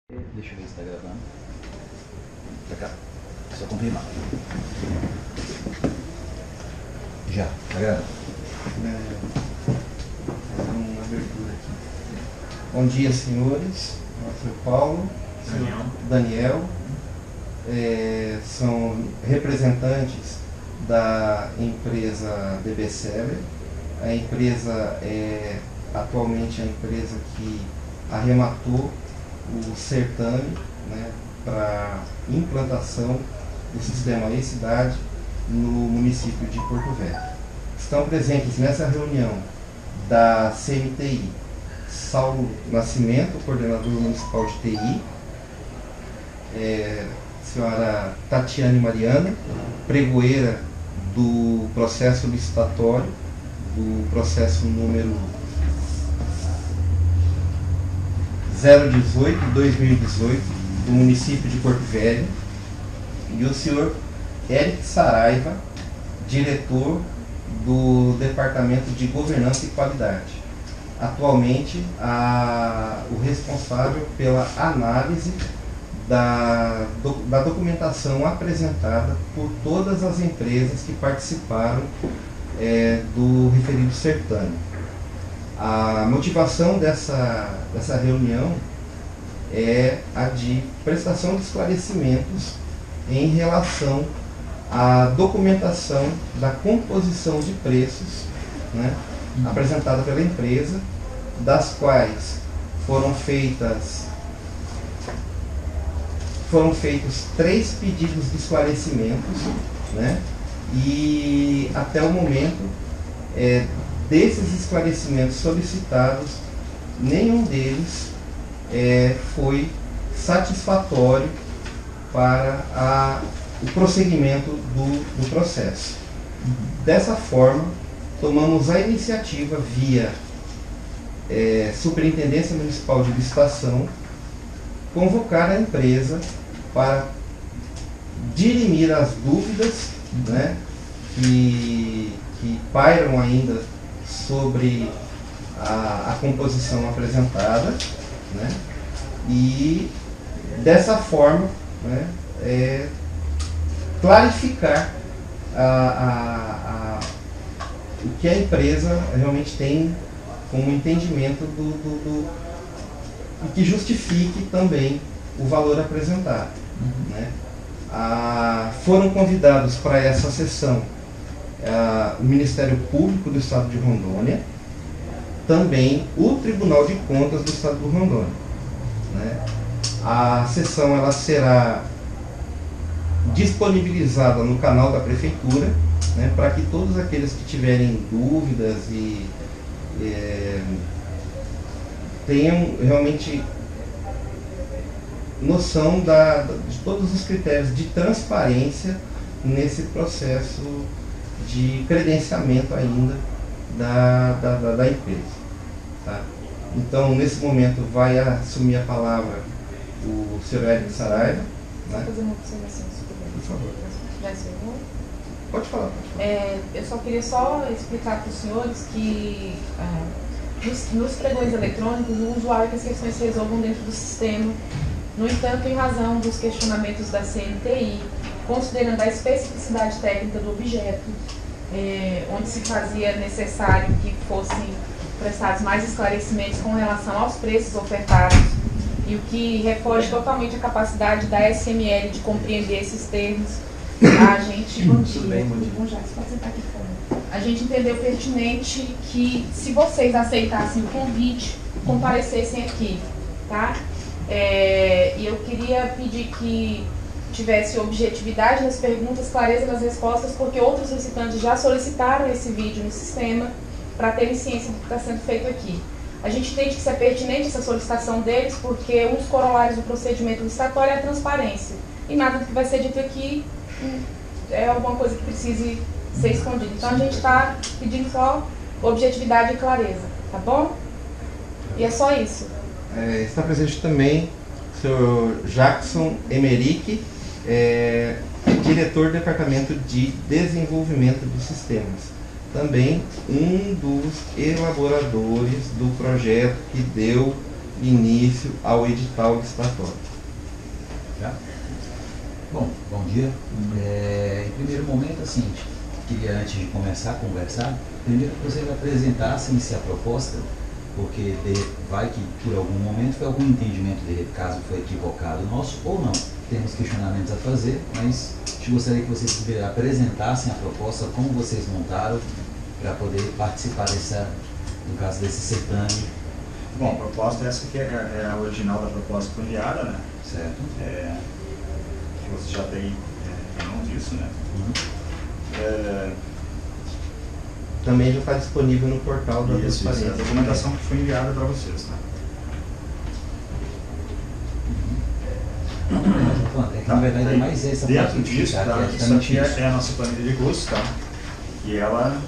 Deixa eu ver se está gravando. Pra cá. Só confirmar. Já, tá gravando. Uma abertura aqui. Bom dia, senhores. Eu sou Paulo. Daniel. São representantes da empresa DB7. A empresa é atualmente a empresa que arrematou o certame, né, para implantação do sistema e-cidade no município de Porto Velho. Estão presentes nessa reunião da CMTI Saulo Nascimento, coordenador municipal de TI, senhora Tatiane Mariana, pregoeira do processo licitatório, do processo número 018/2018 do município de Porto Velho, e o senhor Eric Saraiva, diretor do Departamento de Governança e Qualidade. Atualmente, o responsável pela análise da documentação apresentada por todas as empresas que participaram do referido certame. A motivação dessa reunião é a de prestação de esclarecimentos em relação à documentação da composição de preços, né, apresentada pela empresa, das quais foram feitos 3 pedidos de esclarecimentos, né, e até o momento, desses esclarecimentos solicitados, nenhum deles foi satisfatório para o prosseguimento do processo. Dessa forma, tomamos a iniciativa via Superintendência Municipal de Licitação, convocar a empresa para dirimir as dúvidas, né, que pairam ainda sobre a composição apresentada, né, e dessa forma, né, clarificar o que a empresa realmente tem como entendimento e que justifique também o valor apresentado. Né. Foram convidados para essa sessão o Ministério Público do Estado de Rondônia, também o Tribunal de Contas do Estado do Rondônia. Né. A sessão ela será disponibilizada no canal da Prefeitura, né, para que todos aqueles que tiverem dúvidas e tenham realmente noção de todos os critérios de transparência nesse processo de credenciamento ainda da empresa. Tá? Então, nesse momento, vai assumir a palavra o senhor Eric Saraiva. Né? Fazer uma observação, por favor. Já encerrou? Pode falar. Eu só queria explicar para os senhores que nos pregões eletrônicos o usuário que as questões se resolvam dentro do sistema. No entanto, em razão dos questionamentos da CMTI, considerando a especificidade técnica do objeto, onde se fazia necessário que fossem prestados mais esclarecimentos com relação aos preços ofertados, e o que refoge totalmente a capacidade da SML de compreender esses termos, a gente... A gente entendeu pertinente que, se vocês aceitassem o convite, comparecessem aqui, tá? E eu queria pedir que tivesse objetividade nas perguntas, clareza nas respostas, porque outros solicitantes já solicitaram esse vídeo no sistema para terem ciência do que está sendo feito aqui. A gente entende que isso é pertinente, essa solicitação deles, porque um dos corolários do procedimento licitatório é a transparência. E nada do que vai ser dito aqui é alguma coisa que precise ser escondida. Então a gente está pedindo só objetividade e clareza, tá bom? E é só isso. Está presente também o senhor Jackson Emerick, diretor do Departamento de Desenvolvimento de Sistemas. Também um dos elaboradores do projeto que deu início ao edital licitatório. Tá? Bom dia. Em primeiro momento, assim, queria, antes de começar a conversar, primeiro que vocês apresentassem-se a proposta, porque vai que por algum momento foi algum entendimento, caso foi equivocado nosso ou não. Temos questionamentos a fazer, mas gostaria que vocês apresentassem a proposta, como vocês montaram, para poder participar no caso desse certame. Bom, a proposta essa que é a original da proposta que foi enviada, né? Certo. Que você já tem em mãos disso, né? Uhum. Também já está disponível no portal da Isso, é a transparência. documentação que foi enviada para vocês, tá? É que na verdade é mais essa parte dentro que disso, fica, tá? que é Isso justamente aqui isso. é a nossa planilha de custos, tá? E ela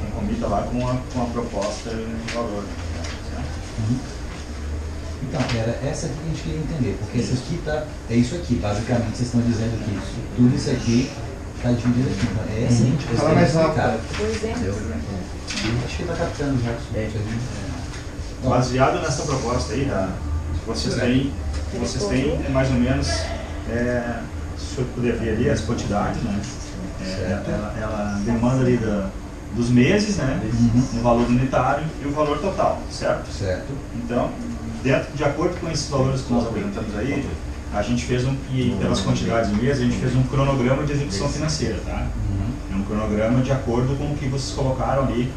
concomita lá com a proposta de valor, certo? Uhum. Então, era essa aqui que a gente queria entender, porque essa aqui é isso aqui, basicamente vocês estão dizendo que tudo isso aqui está dividido aqui. Então, é essa a gente Fala mais rápido. Por exemplo, Acho que está captando já. Bom, Baseado nessa proposta aí, tá? Vocês têm mais ou menos, se eu puder ver ali as quantidades, né? Ela demanda ali dos meses, né? Uhum. O valor unitário e o valor total, certo? Certo. Então, de acordo com esses valores que nós apresentamos aí, a gente fez e pelas quantidades de meses, a gente fez um cronograma de execução financeira, tá? Uhum. É um cronograma de acordo com o que vocês colocaram ali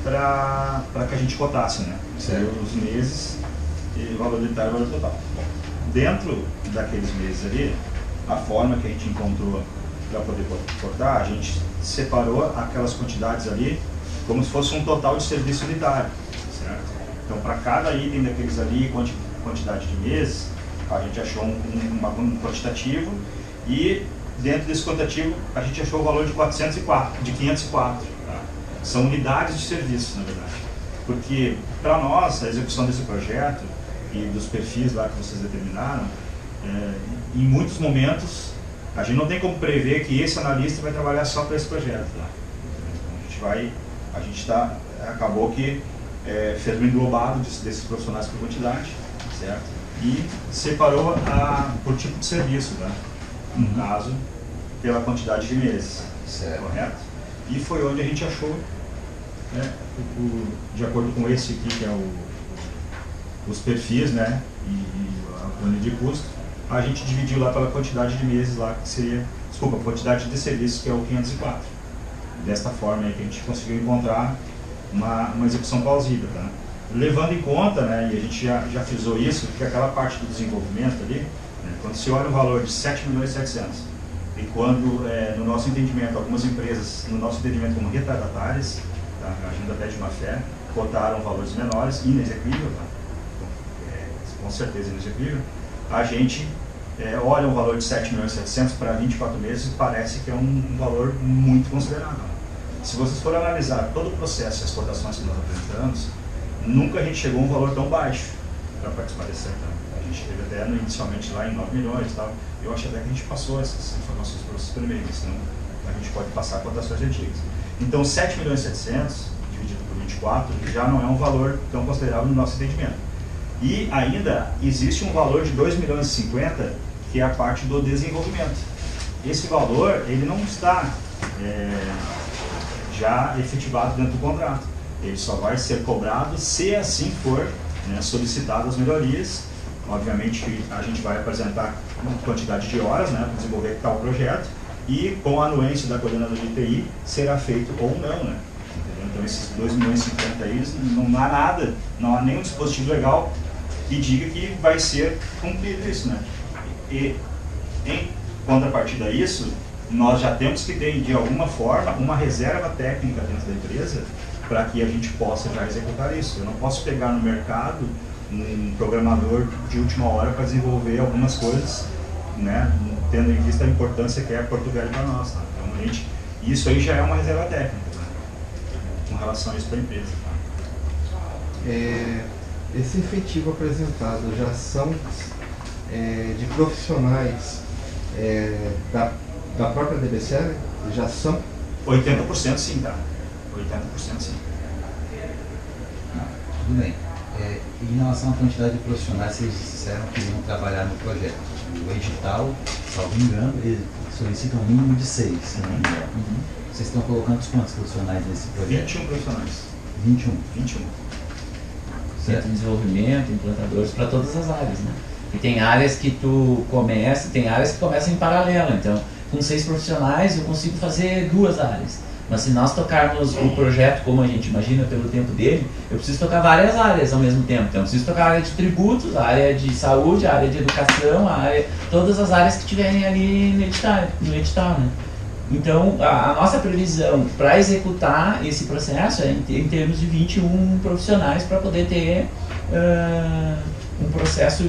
para que a gente cotasse, né? Certo. Os meses e o valor unitário e o valor total. Dentro daqueles meses ali, a forma que a gente encontrou para poder cotar, a gente separou aquelas quantidades ali como se fosse um total de serviço unitário, certo? Então, para cada item daqueles ali, quantidade de meses, a gente achou um quantitativo e dentro desse quantitativo a gente achou o valor de 504, tá? São unidades de serviço, na verdade. Porque para nós, a execução desse projeto e dos perfis lá que vocês determinaram, em muitos momentos a gente não tem como prever que esse analista vai trabalhar só para esse projeto, tá? Então, a gente acabou que fez um englobado desses profissionais por quantidade, certo? E separou por tipo de serviço, tá? No caso, pela quantidade de meses, Certo. correto? E foi onde a gente achou, né, de acordo com esse aqui, que é os perfis, né, e a planilha de custo, a gente dividiu lá pela quantidade de meses lá, que seria, desculpa, a quantidade de serviços, que é o 504. Desta forma aí que a gente conseguiu encontrar uma execução plausível, tá? Levando em conta, né, e a gente já frisou isso, que aquela parte do desenvolvimento ali, né, quando se olha o valor de 7.700.000, e quando, no nosso entendimento, algumas empresas, no nosso entendimento como retardatárias, tá, agindo até de má fé, cotaram valores menores, inexequível, tá? Com certeza inexequível, a gente olha um valor de 7.700.000 para 24 meses e parece que é um valor muito considerável. Se vocês forem analisar todo o processo e as cotações que nós apresentamos, nunca a gente chegou a um valor tão baixo para participar desse certame. A gente teve até inicialmente lá em 9 milhões e tal. Eu acho até que a gente passou essas informações para vocês primeiro, senão a gente pode passar cotações antigas. Então 7.700.000 dividido por 24 já não é um valor tão considerável no nosso entendimento. E ainda existe um valor de 2.050.000, que é a parte do desenvolvimento. Esse valor, ele não está já efetivado dentro do contrato. Ele só vai ser cobrado se assim for, né, solicitado as melhorias. Obviamente a gente vai apresentar uma quantidade de horas, né, para desenvolver tal projeto, e com a anuência da coordenadora de TI será feito ou não, né? Entendeu? Então esses 2.050.000 aí, não há nada, não há nenhum dispositivo legal que diga que vai ser cumprido isso, né? E em contrapartida a isso, nós já temos que ter, de alguma forma, uma reserva técnica dentro da empresa para que a gente possa já executar isso. Eu não posso pegar no mercado um programador de última hora para desenvolver algumas coisas, né, tendo em vista a importância que é Porto Velho para nós. Tá? Então, isso aí já é uma reserva técnica, né, com relação a isso para a empresa. Tá? Esse efetivo apresentado já são de profissionais da própria DBCL? Já são? 80% sim, tá? 80% sim. Tudo bem. Em relação à quantidade de profissionais, vocês disseram que iam trabalhar no projeto. O edital, salvo engano, ele solicita um mínimo de 6. Vocês estão colocando quantos profissionais nesse projeto? 21 profissionais. 21. Centro de desenvolvimento, implantadores para todas as áreas, né? E tem áreas que tem áreas que começam em paralelo. Então, com 6 profissionais eu consigo fazer 2 áreas. Mas se nós tocarmos o projeto como a gente imagina pelo tempo dele, eu preciso tocar várias áreas ao mesmo tempo. Então eu preciso tocar a área de tributos, a área de saúde, a área de educação, todas as áreas que tiverem ali no edital, né? Então a nossa previsão para executar esse processo é em termos de 21 profissionais para poder ter um processo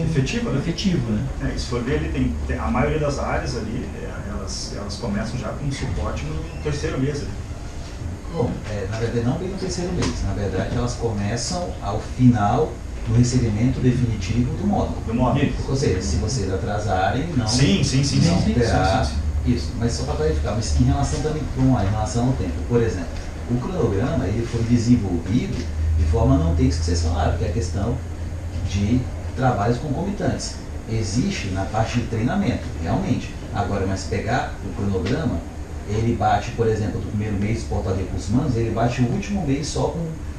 efetivo, né? Se for ver, ele tem a maioria das áreas ali, elas começam já com suporte no terceiro mês. Bom, na verdade não bem no terceiro mês, na verdade elas começam ao final do recebimento definitivo do módulo. Ou seja, se vocês atrasarem, não terá isso. Mas só para clarificar, mas em relação também em relação ao tempo, por exemplo, o cronograma ele foi desenvolvido de forma a não ter isso que vocês falaram, que é a questão de trabalhos concomitantes. Existe na parte de treinamento, realmente. Agora, mas pegar o cronograma, ele bate, por exemplo, do primeiro mês do portal de recursos humanos, ele bate o último mês só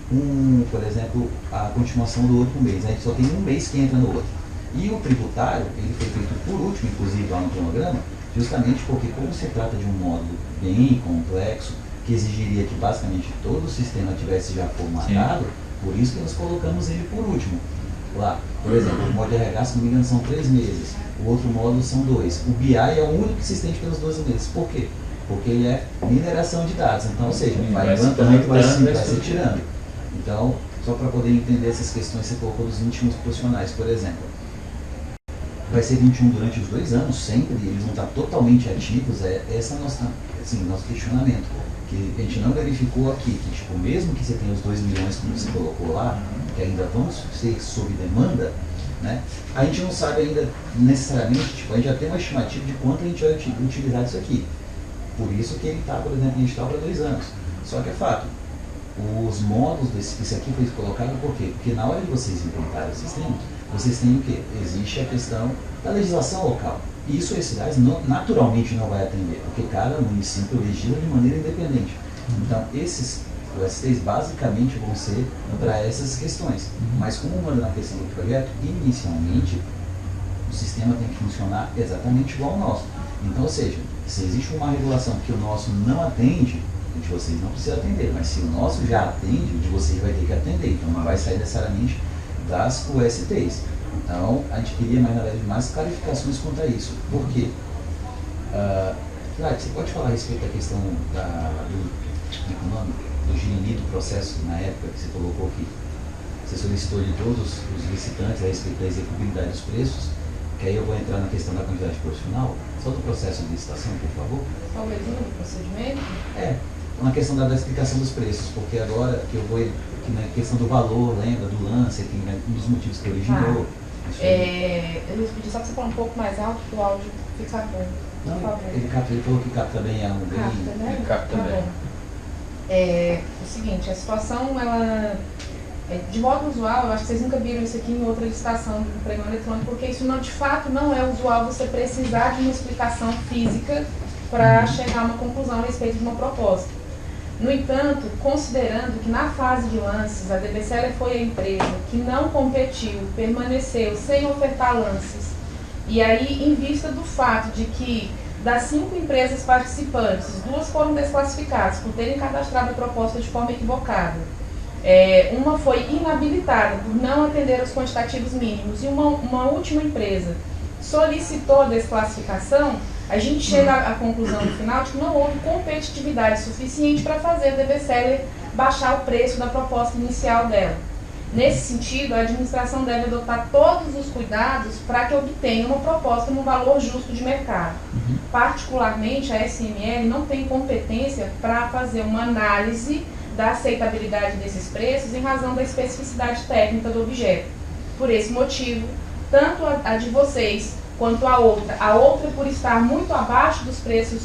com, por exemplo, a continuação do outro mês. A gente só tem um mês que entra no outro. E o tributário, ele foi feito por último, inclusive, lá no cronograma, justamente porque como se trata de um módulo bem complexo, que exigiria que basicamente todo o sistema tivesse já formatado, por isso que nós colocamos ele por último. Lá, por exemplo, o módulo de RH, se não me engano, são 3 meses, o outro módulo são 2. O BI é o único que se estende pelos 12 meses. Por quê? Porque ele é mineração de dados, então, ou seja, vai implantando, vai se tirando. Então, só para poder entender essas questões, você colocou dos 21 profissionais, por exemplo. Vai ser 21 durante os 2 anos, sempre, eles vão estar totalmente ativos, esse é nosso questionamento. Que a gente não verificou aqui, que tipo, mesmo que você tenha os 2 milhões que você colocou lá, que ainda vão ser sob demanda, né, a gente não sabe ainda necessariamente, tipo, a gente já tem uma estimativa de quanto a gente vai utilizar disso aqui. Por isso que ele está, por exemplo, em edital para 2 anos. Só que é fato, os módulos esse aqui foi colocado por quê? Porque na hora de vocês implantarem o sistema, vocês têm o quê? Existe a questão da legislação local. E isso as cidades naturalmente não vai atender, porque cada município legisla de maneira independente. Então, esses OSTs basicamente vão ser para essas questões. Mas como manda na questão do projeto, inicialmente, o sistema tem que funcionar exatamente igual ao nosso. Então, ou seja, se existe uma regulação que o nosso não atende, o de vocês não precisa atender, mas se o nosso já atende, o de vocês vai ter que atender. Então, não vai sair necessariamente das USTs. Então, a gente queria, na verdade, mais clarificações quanto a isso. Por quê? Você pode falar a respeito da questão do girini do processo na época que você colocou aqui? Você solicitou de todos os licitantes a respeito da execuibilidade dos preços, que aí eu vou entrar na questão da quantidade profissional. Só do processo de licitação, por favor. Qual o exemplo do procedimento? Na questão da explicação dos preços, porque agora que eu vou aqui na questão do valor, lembra, do lance, que um dos motivos que originou. Eu ia pedir só para você falar um pouco mais alto para o áudio ficar bom. Não, ele falou que capta bem a bem. Capta, né? Capta bem. O seguinte, a situação, ela, de modo usual, eu acho que vocês nunca viram isso aqui em outra licitação do pregão eletrônico, porque isso não, de fato não é usual você precisar de uma explicação física para chegar a uma conclusão a respeito de uma proposta. No entanto, considerando que na fase de lances a DBCL foi a empresa que não competiu, permaneceu sem ofertar lances, e aí em vista do fato de que das 5 empresas participantes, 2 foram desclassificadas por terem cadastrado a proposta de forma equivocada, uma foi inabilitada por não atender aos quantitativos mínimos e uma última empresa solicitou a desclassificação, a gente chega à conclusão no final de que não houve competitividade suficiente para fazer a DBCL baixar o preço da proposta inicial dela. Nesse sentido, a administração deve adotar todos os cuidados para que obtenha uma proposta no valor justo de mercado. Particularmente, a SML não tem competência para fazer uma análise da aceitabilidade desses preços em razão da especificidade técnica do objeto. Por esse motivo, tanto a de vocês quanto a outra por estar muito abaixo dos preços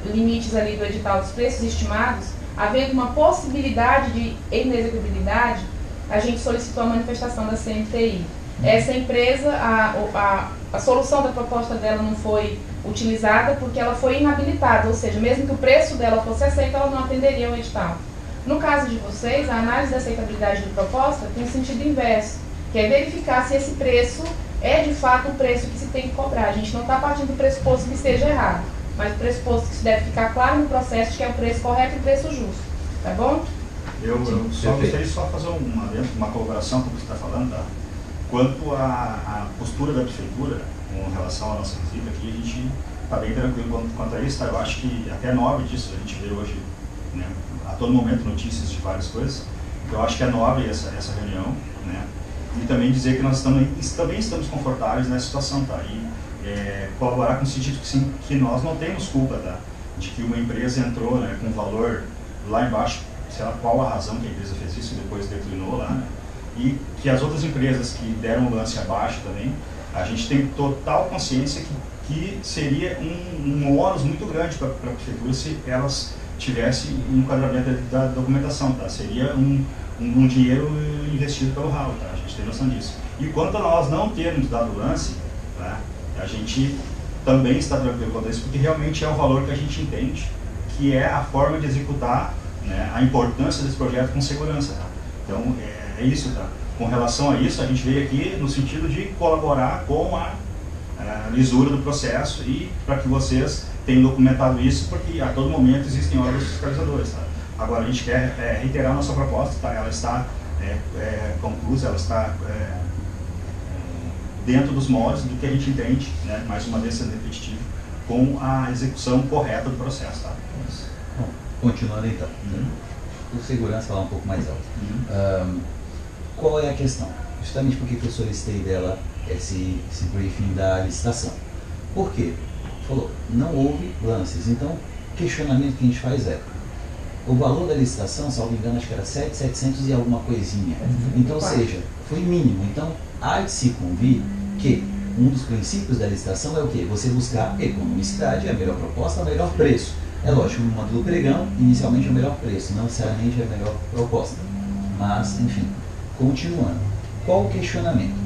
limites ali do edital dos preços estimados, havendo uma possibilidade de inexecuibilidade, a gente solicitou a manifestação da CNTI. Essa empresa, a solução da proposta dela não foi utilizada porque ela foi inabilitada, ou seja, mesmo que o preço dela fosse aceito, ela não atenderia o edital. No caso de vocês, a análise da aceitabilidade da proposta tem sentido inverso, que é verificar se esse preço é de fato o preço que se tem que cobrar. A gente não está partindo do pressuposto que esteja errado, mas do pressuposto que se deve ficar claro no processo que é o preço correto e o preço justo. Tá bom? Eu só gostaria de fazer uma colaboração com o que você está falando, tá? Quanto à postura da prefeitura com relação à nossa visita aqui, a gente está bem tranquilo quanto a isso, tá? Eu acho que até nobre disso, a gente vê hoje, né, a todo momento notícias de várias coisas, então eu acho que é nobre essa reunião, né? E também dizer que nós também estamos confortáveis nessa situação, tá? E colaborar com o sentido que, sim, que nós não temos culpa, tá? De que uma empresa entrou, né, com valor lá embaixo, sei lá qual a razão que a empresa fez isso e depois declinou lá, né? E que as outras empresas que deram um lance abaixo também, a gente tem total consciência que seria um ônus muito grande para a prefeitura se elas tivessem um enquadramento da documentação, tá? Seria um dinheiro investido pelo ralo, tá? A gente tem noção disso. E quanto a nós não termos dado lance, tá? A gente também está tranquilo quanto a isso, porque realmente é o valor que a gente entende, que é a forma de executar, né, a importância desse projeto com segurança, tá? Então, é isso, tá? Com relação a isso, a gente veio aqui no sentido de colaborar com a lisura do processo e para que vocês tenham documentado isso, porque a todo momento existem órgãos fiscalizadores, tá? Agora, a gente quer reiterar a nossa proposta, tá? Ela está conclusa, ela está dentro dos moldes do que a gente entende, né? Mais uma vez sendo repetitivo, com a execução correta do processo, tá? Bom, continuando então. Por segurança, falar um pouco mais alto. Qual é a questão? Justamente porque eu solicitei dela esse briefing da licitação. Por quê? Falou, não houve lances. Então, o questionamento que a gente faz é, o valor da licitação, salvo engano, acho que era 7.700 e alguma coisinha. Então, ou seja, foi mínimo. Então, há de se convir que um dos princípios da licitação é o quê? Você buscar economicidade, a melhor proposta, o melhor preço. É lógico, no módulo pregão, inicialmente é o melhor preço, não necessariamente é a melhor proposta. Mas, enfim, continuando. Qual o questionamento?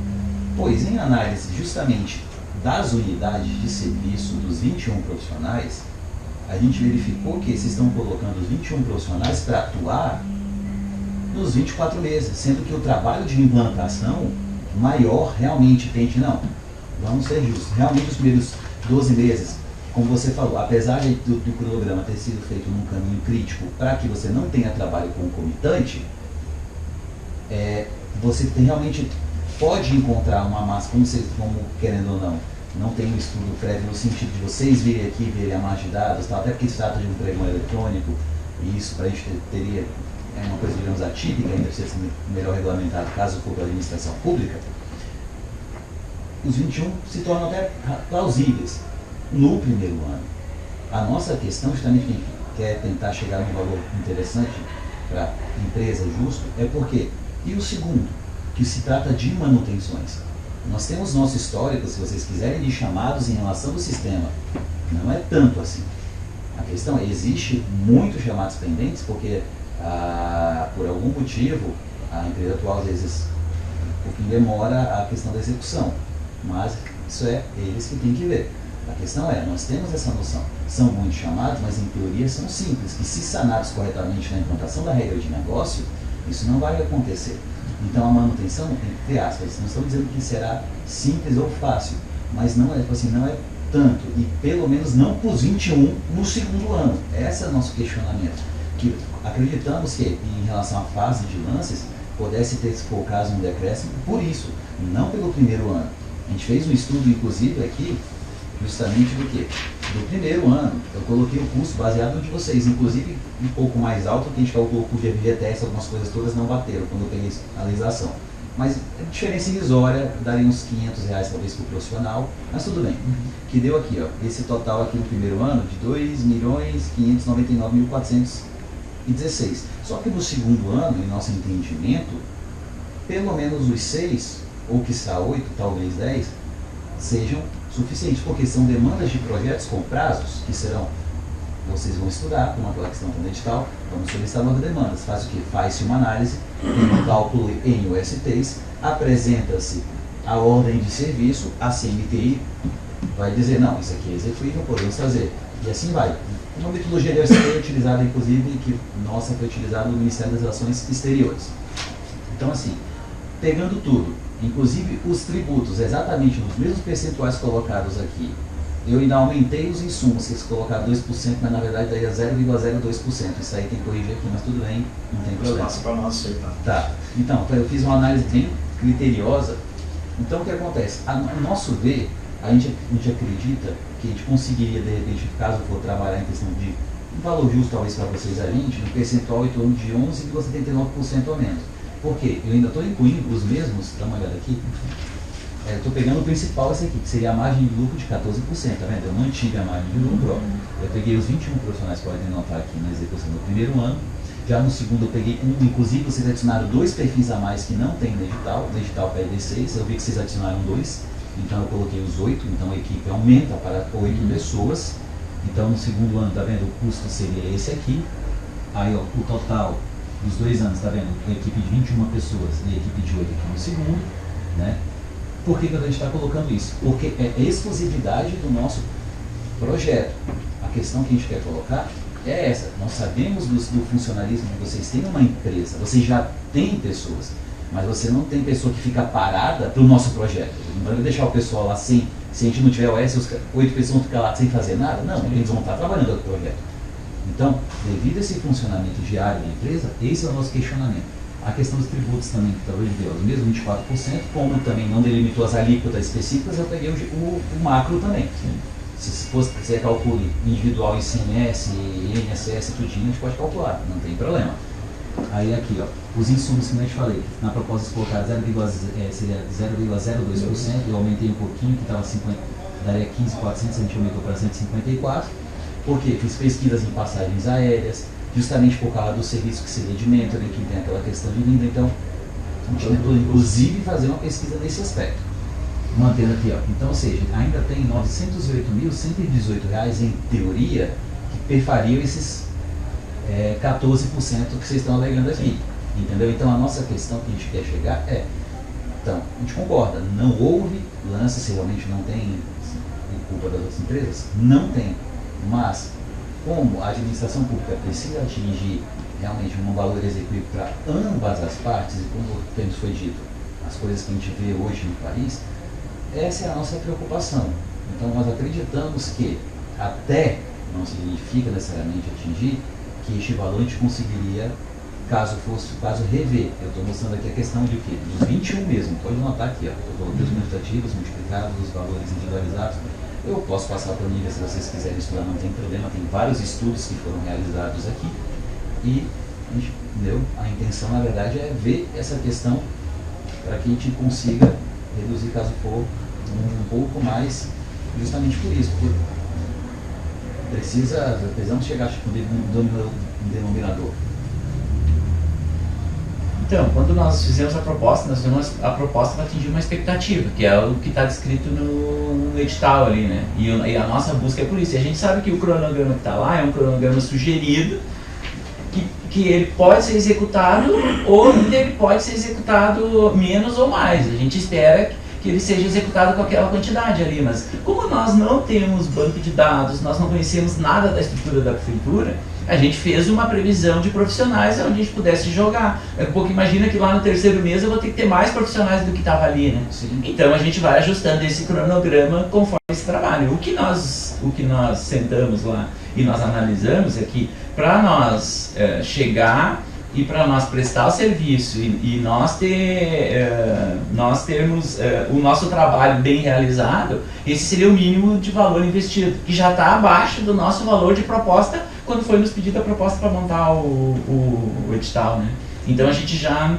Pois, em análise justamente das unidades de serviço dos 21 profissionais, a gente verificou que vocês estão colocando os 21 profissionais para atuar nos 24 meses, sendo que o trabalho de implantação maior realmente tende, não, vamos ser justos, realmente os primeiros 12 meses, como você falou, apesar do cronograma ter sido feito num caminho crítico para que você não tenha trabalho concomitante, você realmente pode encontrar uma massa, como querendo ou não tem um estudo prévio no sentido de vocês virem aqui, verem a margem de dados, tal, até porque se trata de um pregão eletrônico, e isso para a gente teria uma coisa, digamos, atípica, ainda precisa ser melhor regulamentado caso for para a administração pública. Os 21 se tornam até plausíveis no primeiro ano. A nossa questão, justamente, que a gente quer tentar chegar num valor interessante para a empresa justo, é porque, e o segundo, que se trata de manutenções. Nós temos nosso histórico, se vocês quiserem, de chamados em relação ao sistema. Não é tanto assim. A questão é, existe muitos chamados pendentes, porque por algum motivo a empresa atual, às vezes, um pouquinho demora a questão da execução. Mas isso é eles que têm que ver. A questão é, nós temos essa noção. São muitos chamados, mas em teoria são simples, que se sanados corretamente na implantação da regra de negócio, isso não vai acontecer. Então a manutenção, entre aspas, não estamos dizendo que será simples ou fácil, mas não é, assim, não é tanto, e pelo menos não para os 21 no segundo ano. Esse é o nosso questionamento. Que acreditamos que em relação à fase de lances, pudesse ter, se for o caso, um decréscimo por isso, não pelo primeiro ano. A gente fez um estudo, inclusive, aqui, justamente do que? Do primeiro ano. Eu coloquei o custo baseado no de vocês, inclusive um pouco mais alto, que a gente calculou o custo de FGTS, algumas coisas todas não bateram quando eu peguei a legislação. Mas a diferença irrisória, daria uns R$500 talvez para o profissional, mas tudo bem. Que deu aqui, ó, esse total aqui no primeiro ano de 2.599.416. Só que no segundo ano, em nosso entendimento, pelo menos os 6, ou quiçá 8, talvez 10, sejam suficientes, porque são demandas de projetos com prazos que serão vocês vão estudar, como aquela questão do edital, vamos solicitar novas demandas. Faz o quê? Faz-se uma análise, um cálculo em USTs, apresenta-se a ordem de serviço, a CNTI vai dizer, não, isso aqui é execuível, podemos fazer. E assim vai. Uma metodologia de UST é utilizada, inclusive, que nossa foi utilizada no Ministério das Relações Exteriores. Então, assim, pegando tudo, inclusive os tributos, exatamente nos mesmos percentuais colocados aqui, eu ainda aumentei os insumos, que eles colocaram 2%, mas na verdade daí é 0,02%. Isso aí tem que corrigir aqui, mas tudo bem, não tem problema. Passa para nós aceitar. Tá. Então, eu fiz uma análise bem criteriosa. Então, o que acontece? No nosso ver, a gente acredita que a gente conseguiria, de repente, caso for trabalhar em questão de um valor justo, talvez para vocês a gente, um percentual em torno de 11,79% ou menos. Por quê? Eu ainda estou incluindo os mesmos, dá uma olhada aqui. Estou pegando o principal, esse aqui, que seria a margem de lucro de 14%, tá vendo? Eu não tive a margem de lucro, ó. Eu peguei os 21 profissionais que podem notar aqui na execução do primeiro ano. Já no segundo eu peguei inclusive vocês adicionaram 2 perfis a mais que não tem no edital, o edital pede 6, eu vi que vocês adicionaram 2, então eu coloquei os 8, então a equipe aumenta para 8 pessoas. Então no segundo ano, tá vendo? O custo seria esse aqui. Aí ó, o total dos 2 anos, tá vendo? A equipe de 21 pessoas e a equipe de 8 aqui no segundo, né? Por que a gente está colocando isso? Porque é exclusividade do nosso projeto. A questão que a gente quer colocar é essa. Nós sabemos do funcionalismo que vocês têm uma empresa, vocês já têm pessoas, mas você não tem pessoa que fica parada para o nosso projeto. Não vai deixar o pessoal lá sem, se a gente não tiver OS, os 8 pessoas vão ficar lá sem fazer nada? Não, eles vão estar trabalhando no projeto. Então, devido a esse funcionamento diário da empresa, esse é o nosso questionamento. A questão dos tributos também, que talvez deu os mesmos 24%, como também não delimitou as alíquotas específicas, eu peguei o macro também. Sim. Se você calcule individual ICMS, INSS, tudinho, a gente pode calcular, não tem problema. Aí aqui, ó, os insumos que eu te falei, na proposta colocar 0,02%, eu aumentei um pouquinho, que estava 50, daria 15.400, a gente aumentou para 154, porque fiz pesquisas em passagens aéreas, justamente por causa do serviço que seria de mentoring, que tem aquela questão de vinda, então a gente tentou inclusive fazer uma pesquisa nesse aspecto. Mantendo aqui, ó. Então, ou seja, ainda tem R$ 908.118 em teoria que perfariam esses 14% que vocês estão alegando aqui. Entendeu? Então a nossa questão que a gente quer chegar é, então, a gente concorda, não houve lance, se realmente não tem culpa das outras empresas, não tem, mas como a administração pública precisa atingir realmente um valor executivo para ambas as partes, e como temos foi dito, as coisas que a gente vê hoje no país, essa é a nossa preocupação. Então nós acreditamos que até não significa necessariamente atingir, que este valor a gente conseguiria, caso rever. Eu estou mostrando aqui a questão de quê? Dos 21 mesmo, pode notar aqui, ó, eu coloquei os quantitativos multiplicados, os valores individualizados. Eu posso passar para o nível se vocês quiserem estudar, não tem problema, tem vários estudos que foram realizados aqui. E entendeu? A intenção, na verdade, é ver essa questão para que a gente consiga reduzir, caso for, um pouco mais, justamente por isso, porque precisamos chegar com um denominador. Então, quando nós fizemos a proposta, nós fizemos a proposta para atingir uma expectativa, que é o que está descrito no edital ali, né? E a nossa busca é por isso. E a gente sabe que o cronograma que está lá é um cronograma sugerido, que ele pode ser executado ou ele pode ser executado menos ou mais. A gente espera que ele seja executado com aquela quantidade ali, mas como nós não temos banco de dados, nós não conhecemos nada da estrutura da prefeitura, a gente fez uma previsão de profissionais onde a gente pudesse jogar. Um pouco imagina que lá no terceiro mês eu vou ter que ter mais profissionais do que estava ali, né? Sim. Então a gente vai ajustando esse cronograma conforme esse trabalho. O que nós sentamos lá e nós analisamos é que para nós chegar e para nós prestar o serviço e nós termos o nosso trabalho bem realizado, esse seria o mínimo de valor investido, que já está abaixo do nosso valor de proposta quando foi nos pedida a proposta para montar o edital, né? Então a gente já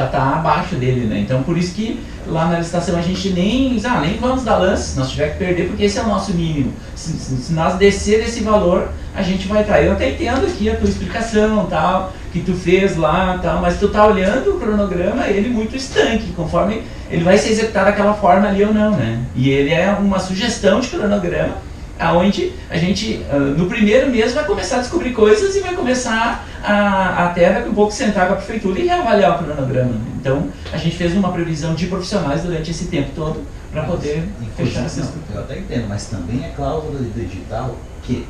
está abaixo dele, né? Então por isso que lá na licitação a gente nem vamos dar lance, se nós tiver que perder, porque esse é o nosso mínimo. Se nós descer desse valor, a gente vai estar. Eu até entendo aqui a tua explicação, tal, que tu fez lá, tal, mas tu tá olhando o cronograma, ele muito estanque, conforme ele vai ser executado daquela forma ali ou não, né? E ele é uma sugestão de cronograma aonde a gente, no primeiro mês, vai começar a descobrir coisas e vai começar até daqui a pouco sentar com a prefeitura e reavaliar o cronograma. Então, a gente fez uma previsão de profissionais durante esse tempo todo para poder fechar essa estrutura. Eu até entendo, mas também é cláusula do edital que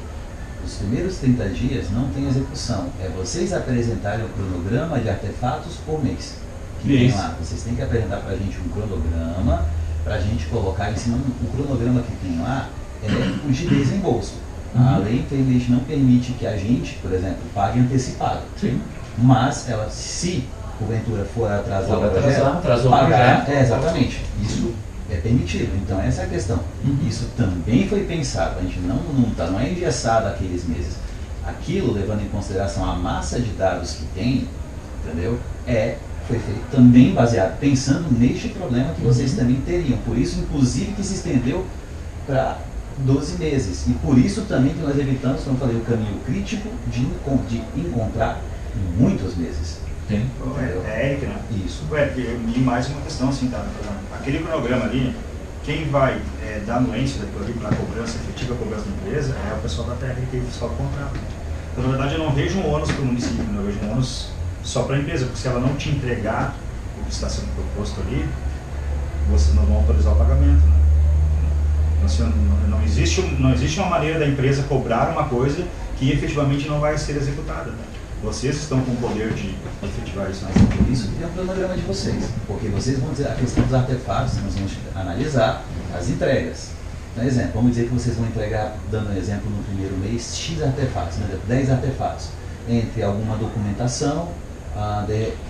os primeiros 30 dias não tem execução. É vocês apresentarem o cronograma de artefatos por mês. Que tem lá. Vocês têm que apresentar para a gente um cronograma, para a gente colocar em cima. O cronograma que tem lá é de desembolso. A lei, infelizmente, não permite que a gente, por exemplo, pague antecipado. Sim. Mas ela, se porventura for atrasar o projeto, atrasou pagar, o projeto. exatamente. Isso é permitido. Então essa é a questão. Isso também foi pensado. A gente não é engessado aqueles meses. Aquilo, levando em consideração a massa de dados que tem, entendeu? Foi feito também baseado, pensando neste problema que vocês também teriam. Por isso, inclusive, que se estendeu para 12 meses. E por isso também que nós evitamos, como eu falei, o caminho crítico de encontrar em muitos meses. Sim. Érica, né? Isso. E mais uma questão, assim, tá? Aquele cronograma ali, quem vai dar anuência daquilo ali para a cobrança, efetiva cobrança da empresa, é o pessoal da técnica e o pessoal do contrato. Então, na verdade, eu não vejo um ônus para o município, eu vejo um ônus só para a empresa, porque se ela não te entregar o que está sendo proposto ali, vocês não vão autorizar o pagamento, né? Então, não existe uma maneira da empresa cobrar uma coisa que efetivamente não vai ser executada, né? Vocês estão com o poder de efetivar isso. Por isso que é o cronograma de vocês. Porque vocês vão dizer a questão dos artefatos, nós vamos analisar as entregas. Por exemplo, vamos dizer que vocês vão entregar, dando um exemplo, no primeiro mês, X artefatos, né? 10 artefatos. Entre alguma documentação,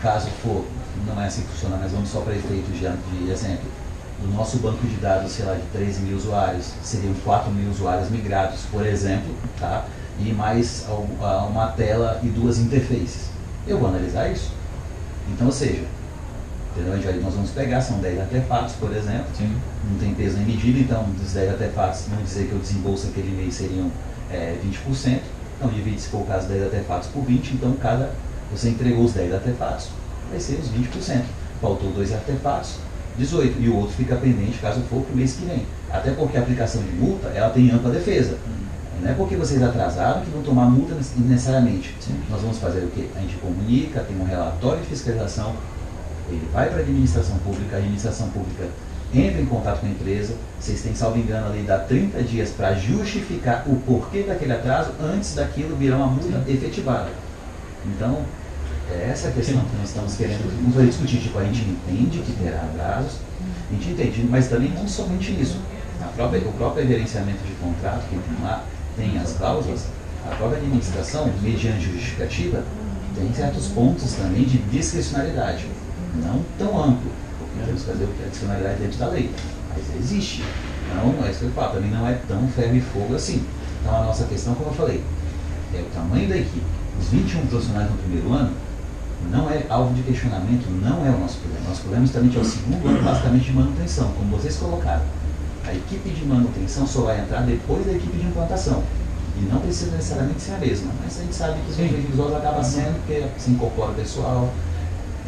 caso for, não é assim que funciona, mas vamos só para efeito de exemplo. Do nosso banco de dados, sei lá, de 13 mil usuários, seriam 4 mil usuários migrados, por exemplo, tá? E mais uma tela e 2 interfaces. Eu vou analisar isso. Então, ou seja, entendeu? Nós vamos pegar, são 10 artefatos, por exemplo. Sim. Não tem peso nem medida, então dos 10 artefatos, vamos dizer que eu desembolso aquele mês seriam 20%. Então, divide, se for o caso, 10 artefatos por 20, então você entregou os 10 artefatos, vai ser os 20%. Faltou 2 artefatos, 18, e o outro fica pendente caso for para o mês que vem. Até porque a aplicação de multa, ela tem ampla defesa. Não é porque vocês atrasaram que vão tomar multa necessariamente. Sim. Nós vamos fazer o quê? A gente comunica, tem um relatório de fiscalização, ele vai para a administração pública entra em contato com a empresa, vocês têm, salvo engano, a lei dá 30 dias para justificar o porquê daquele atraso antes daquilo virar uma multa efetivada. Então, é essa a questão que nós estamos querendo discutir. Tipo, a gente entende que terá atrasos, a gente entende, mas também não somente isso. O próprio gerenciamento de contrato que tem lá, tem as cláusulas, a própria administração, mediante justificativa, tem certos pontos também de discricionalidade, não tão amplo, porque temos que fazer a discricionalidade dentro da lei, mas existe. Então, é isso que eu falo, também não é tão ferro e fogo assim. Então, a nossa questão, como eu falei, é o tamanho da equipe. Os 21 profissionais no primeiro ano não é alvo de questionamento, não é o nosso problema. Nosso problema justamente é o segundo ano, basicamente, de manutenção, como vocês colocaram. A equipe de manutenção só vai entrar depois da equipe de implantação. E não precisa necessariamente ser a mesma, mas a gente sabe que os revisores acaba sendo, porque se incorpora o pessoal,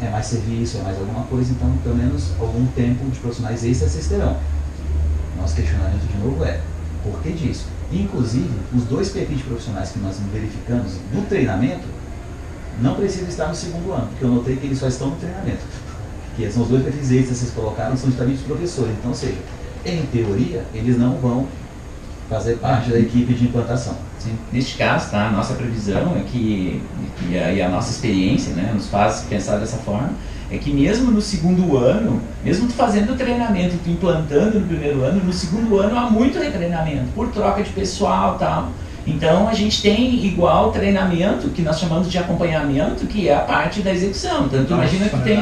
é mais serviço, é mais alguma coisa, então pelo menos algum tempo de profissionais extras vocês terão. Nosso questionamento de novo é, por que disso? Inclusive, os 2 perfis de profissionais que nós verificamos do treinamento não precisam estar no segundo ano, porque eu notei que eles só estão no treinamento. Que são os 2 perfis extras que vocês colocaram, são justamente os professores. Então, ou seja, em teoria, eles não vão fazer parte da equipe de implantação. Sim. Neste caso, tá, a nossa previsão é que, e a nossa experiência, né, nos faz pensar dessa forma, é que mesmo no segundo ano, mesmo tu fazendo o treinamento, tu implantando no primeiro ano, no segundo ano há muito retreinamento, por troca de pessoal e tal. Então a gente tem igual treinamento, que nós chamamos de acompanhamento, que é a parte da execução. Então tu imagina que tem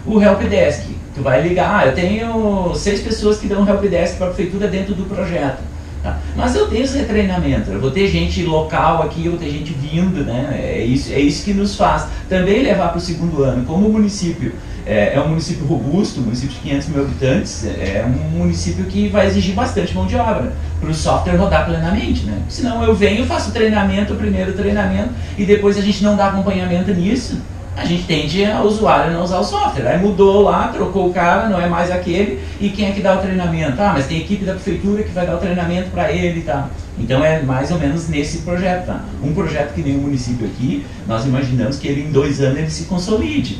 o helpdesk, tu vai ligar, eu tenho 6 pessoas que dão helpdesk para a prefeitura dentro do projeto. Tá? Mas eu tenho esse retreinamento, eu vou ter gente local aqui, eu vou ter gente vindo, né? É isso que nos faz também levar para o segundo ano. Como o município é um município robusto, um município de 500 mil habitantes, é um município que vai exigir bastante mão de obra para o software rodar plenamente, né? Senão eu venho, faço o primeiro treinamento, e depois a gente não dá acompanhamento nisso, a gente tende a usuário não usar o software. Aí mudou lá, trocou o cara, não é mais aquele, e quem é que dá o treinamento? Ah, mas tem equipe da prefeitura que vai dar o treinamento para ele e tal. Então é mais ou menos nesse projeto, tá? Um projeto que nem o município aqui, nós imaginamos que ele em 2 anos ele se consolide.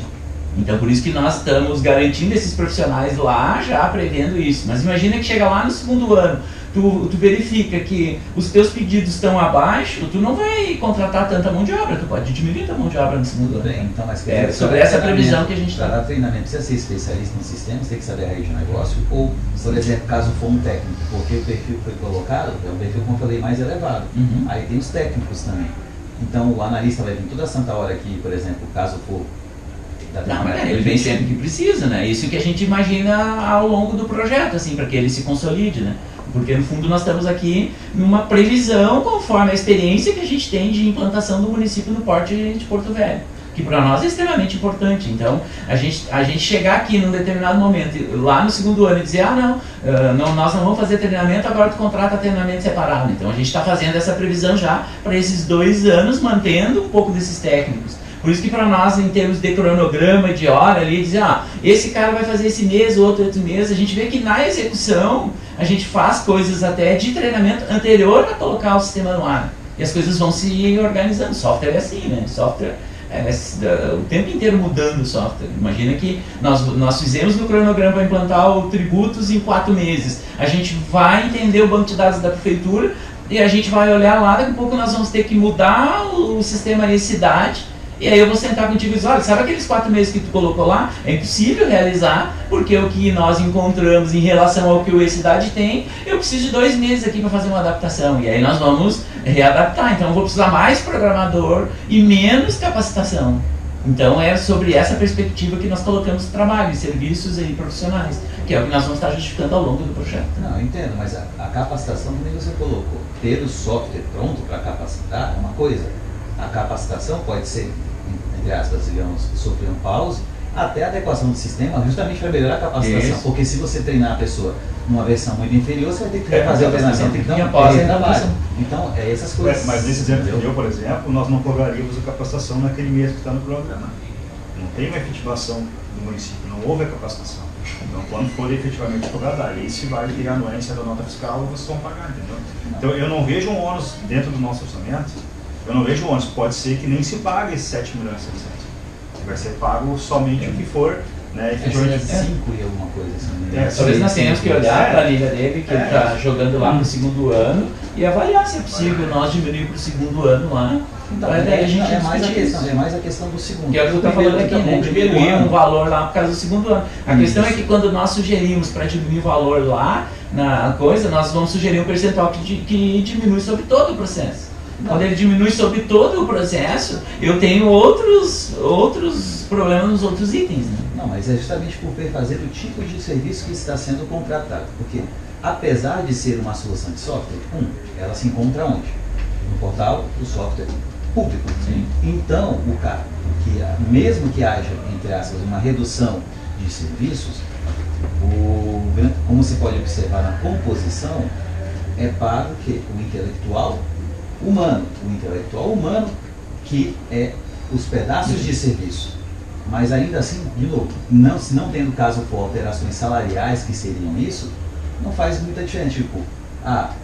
Então por isso que nós estamos garantindo esses profissionais lá, já prevendo isso. Mas imagina que chega lá no 2º ano, tu verifica que os teus pedidos estão abaixo, tu não vai contratar tanta mão de obra, tu pode diminuir a mão de obra no 2º ano. Bem, então, mas sobre essa previsão que a gente está. Para treinamento, precisa ser especialista em sistemas, tem que saber a rede de negócio, ou, por exemplo, caso for um técnico, porque o perfil que foi colocado é um perfil, como eu falei, mais elevado. Aí tem os técnicos também. Então o analista vai vir toda santa hora aqui, por exemplo, caso for. Não, ele vem sempre que precisa, né? Isso que a gente imagina ao longo do projeto, assim, para que ele se consolide, né? Porque no fundo nós estamos aqui numa previsão conforme a experiência que a gente tem de implantação do município no porte de Porto Velho, que para nós é extremamente importante. Então, a gente chegar aqui num determinado momento, lá no 2º ano, e dizer, nós não vamos fazer treinamento, agora tu contrata treinamento separado. Então, a gente está fazendo essa previsão já para esses 2 anos, mantendo um pouco desses técnicos. Por isso que para nós, em termos de cronograma, de hora, ali, dizer, esse cara vai fazer esse mês, outro mês, a gente vê que na execução, a gente faz coisas até de treinamento anterior a colocar o sistema no ar. E as coisas vão se organizando. Software é assim, né? Software o tempo inteiro mudando o software. Imagina que nós fizemos no cronograma para implantar o tributos em 4 meses. A gente vai entender o banco de dados da prefeitura e a gente vai olhar lá, daqui a pouco nós vamos ter que mudar o sistema e-cidade. E aí eu vou sentar contigo e dizer, olha, sabe aqueles 4 meses que tu colocou lá? É impossível realizar, porque o que nós encontramos em relação ao que o e-cidade tem, eu preciso de 2 meses aqui para fazer uma adaptação. E aí nós vamos readaptar. Então eu vou precisar mais programador e menos capacitação. Então é sobre essa perspectiva que nós colocamos trabalho, serviços e profissionais, que é o que nós vamos estar justificando ao longo do projeto. Não, eu entendo, mas a capacitação também você colocou. Ter o software pronto para capacitar é uma coisa. A capacitação pode ser, entre aspas, digamos, sofrer um pause, até a adequação do sistema, justamente para melhorar a capacitação. Isso. Porque se você treinar a pessoa numa versão muito inferior, você vai ter que fazer a operação, tem que dar trabalho. Então, é essas coisas. Mas nesse exemplo que eu, por exemplo, nós não cobraríamos a capacitação naquele mês que está no programa. Não tem uma efetivação do município, não houve a capacitação. Então, quando for efetivamente cobrado, aí se vai ter a anuência da nota fiscal, vocês vão pagar, entendeu? Então, eu não vejo um ônus dentro do nosso orçamento. Eu não vejo onde, pode ser que nem se pague esses 7 milhões e 700. Vai ser pago somente o que for, né? Efetivamente 5 e alguma coisa assim. Talvez nós tenhamos que olhar para a liga dele, que ele está jogando lá para o 2º ano, e avaliar se é possível nós diminuir para o 2º ano lá. Então, é mais a questão do 2º. Que é o que eu estou falando aqui, né? Diminuir um valor lá por causa do 2º ano. A questão é que quando nós sugerimos para diminuir o valor lá, na coisa, nós vamos sugerir um percentual que diminui sobre todo o processo. Quando ele diminui sobre todo o processo, eu tenho outros problemas nos outros itens. Né? Não, mas é justamente por fazer o tipo de serviço que está sendo contratado. Porque, apesar de ser uma solução de software, ela se encontra onde? No portal do software público. Sim. Então, o cara, mesmo que haja, entre aspas, uma redução de serviços, como você pode observar na composição, é para o quê? O intelectual humano, que é os pedaços de serviço. Mas ainda assim, de novo, se não tendo caso for alterações salariais que seriam isso, não faz muita diferença. Tipo,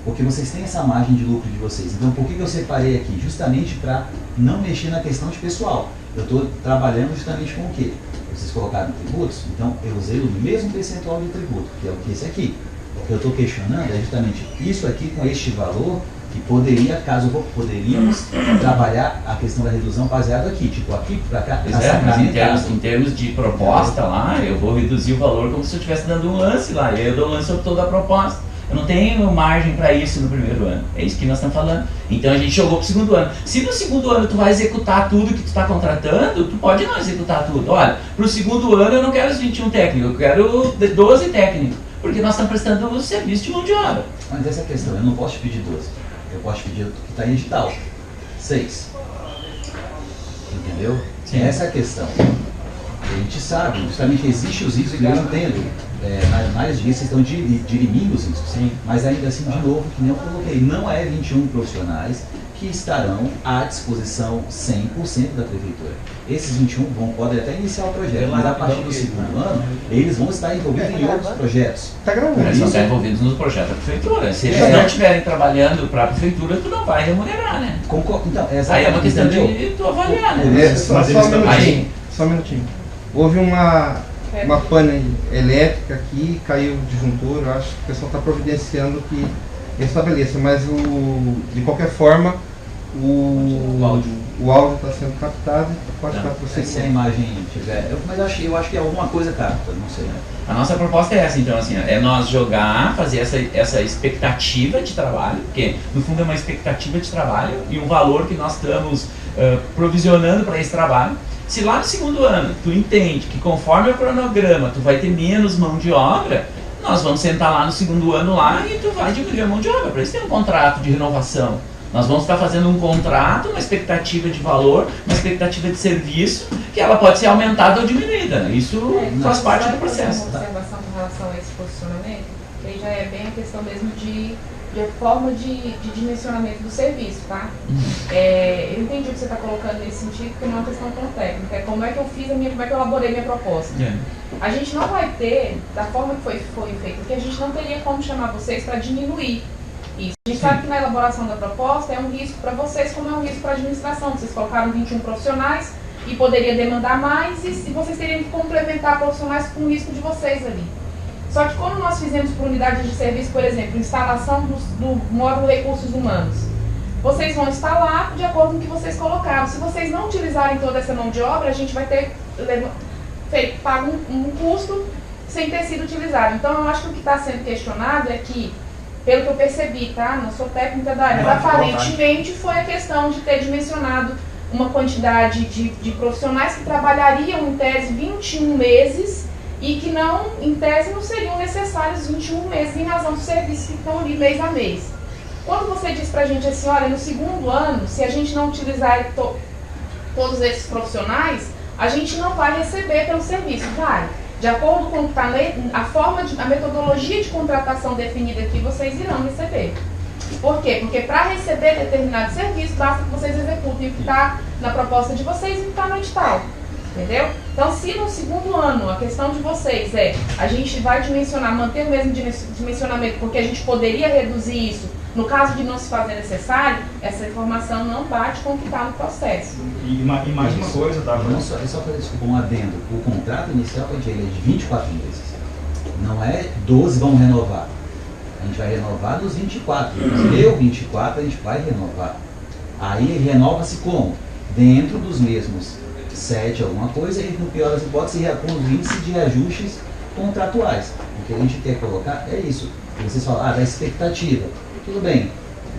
porque vocês têm essa margem de lucro de vocês. Então por que eu separei aqui? Justamente para não mexer na questão de pessoal. Eu estou trabalhando justamente com o quê? Vocês colocaram tributos, então eu usei o mesmo percentual de tributo, que é o que esse aqui. O que eu estou questionando é justamente isso aqui com este valor, que poderíamos trabalhar a questão da redução baseado aqui, tipo aqui para cá. Mas em termos de proposta lá, eu vou reduzir o valor como se eu estivesse dando um lance lá, e aí eu dou um lance sobre toda a proposta. Eu não tenho margem para isso no primeiro ano, é isso que nós estamos falando. Então a gente jogou para o 2º ano. Se no 2º ano tu vai executar tudo que tu está contratando, tu pode não executar tudo. Olha, para o 2º ano eu não quero os 21 técnicos, eu quero 12 técnicos, porque nós estamos prestando o serviço de mão de obra. Mas essa é a questão, eu não posso te pedir 12. Eu posso pedir o que está em edital. 6. Entendeu? Sim. Essa é a questão. A gente sabe, justamente existe os riscos, e eu entendo. Na área de risco, vocês estão dirimindo os riscos. Sim. Mas ainda assim, de novo, que nem eu coloquei, não é 21 profissionais que estarão à disposição 100% da prefeitura. Esses 21 podem até iniciar o projeto, mas a partir do segundo ano, eles vão estar envolvidos em outros projetos. Tá gravando. Eles vão estar envolvidos nos projetos da prefeitura. Se eles não estiverem trabalhando para a prefeitura, tu não vai remunerar, né? Então, Aí é uma questão de tu avaliar, né? Só um minutinho. Houve uma pane elétrica aqui, caiu o disjuntor, eu acho que o pessoal está providenciando que estabeleça, mas de qualquer forma o áudio está sendo captado, pode ficar para você. Se a imagem tiver. Eu acho que alguma coisa capta, não sei. Né? A nossa proposta é essa, então, assim, é nós jogar, fazer essa expectativa de trabalho, porque no fundo é uma expectativa de trabalho e um valor que nós estamos provisionando para esse trabalho. Se lá no segundo ano tu entende que conforme o cronograma tu vai ter menos mão de obra, nós vamos sentar lá no segundo ano lá e tu vai diminuir a mão de obra. Para isso tem um contrato de renovação. Nós vamos estar fazendo um contrato, uma expectativa de valor, uma expectativa de serviço, que ela pode ser aumentada ou diminuída. Isso faz parte do processo. Uma observação com relação a esse posicionamento, que aí já é bem a questão mesmo de forma de dimensionamento do serviço, tá? Eu entendi o que você está colocando nesse sentido, porque não é uma questão tão técnica. É como é que eu fiz como é que eu elaborei minha proposta. A gente não vai ter, da forma que foi feito, porque a gente não teria como chamar vocês para diminuir isso. A gente sabe que na elaboração da proposta é um risco para vocês, como é um risco para a administração. Vocês colocaram 21 profissionais e poderia demandar mais, e vocês teriam que complementar profissionais com o risco de vocês ali. Só que como nós fizemos por unidade de serviço, por exemplo, instalação do módulo recursos humanos, vocês vão instalar de acordo com o que vocês colocaram. Se vocês não utilizarem toda essa mão de obra, a gente vai ter pago um custo sem ter sido utilizado. Então eu acho que o que está sendo questionado é que, pelo que eu percebi, tá? Não sou técnica da área, mas aparentemente foi a questão de ter dimensionado uma quantidade de profissionais que trabalhariam em tese 21 meses e que não, em tese, não seriam necessários 21 meses em razão dos serviços que estão ali mês a mês. Quando você diz pra gente assim, olha, no segundo ano, se a gente não utilizar todos esses profissionais, a gente não vai receber pelo serviço, vai. De acordo com a metodologia de contratação definida aqui, vocês irão receber. Por quê? Porque para receber determinado serviço, basta que vocês executem o que está na proposta de vocês e o que está no edital. Entendeu? Então, se no segundo ano a questão de vocês a gente vai dimensionar, manter o mesmo dimensionamento, porque a gente poderia reduzir isso, no caso de não se fazer necessário, essa informação não bate com o que está no processo. E mais uma coisa, tá? Só para desculpar um adendo, o contrato inicial para a gente é de 24 meses. Não é 12 vão renovar. A gente vai renovar nos 24. Deu 24, a gente vai renovar. Aí renova-se como? Dentro dos mesmos 7 alguma coisa, e no pior das hipóteses, com os índices de ajustes contratuais. O que a gente quer colocar é isso. Vocês falam, da expectativa. Tudo bem.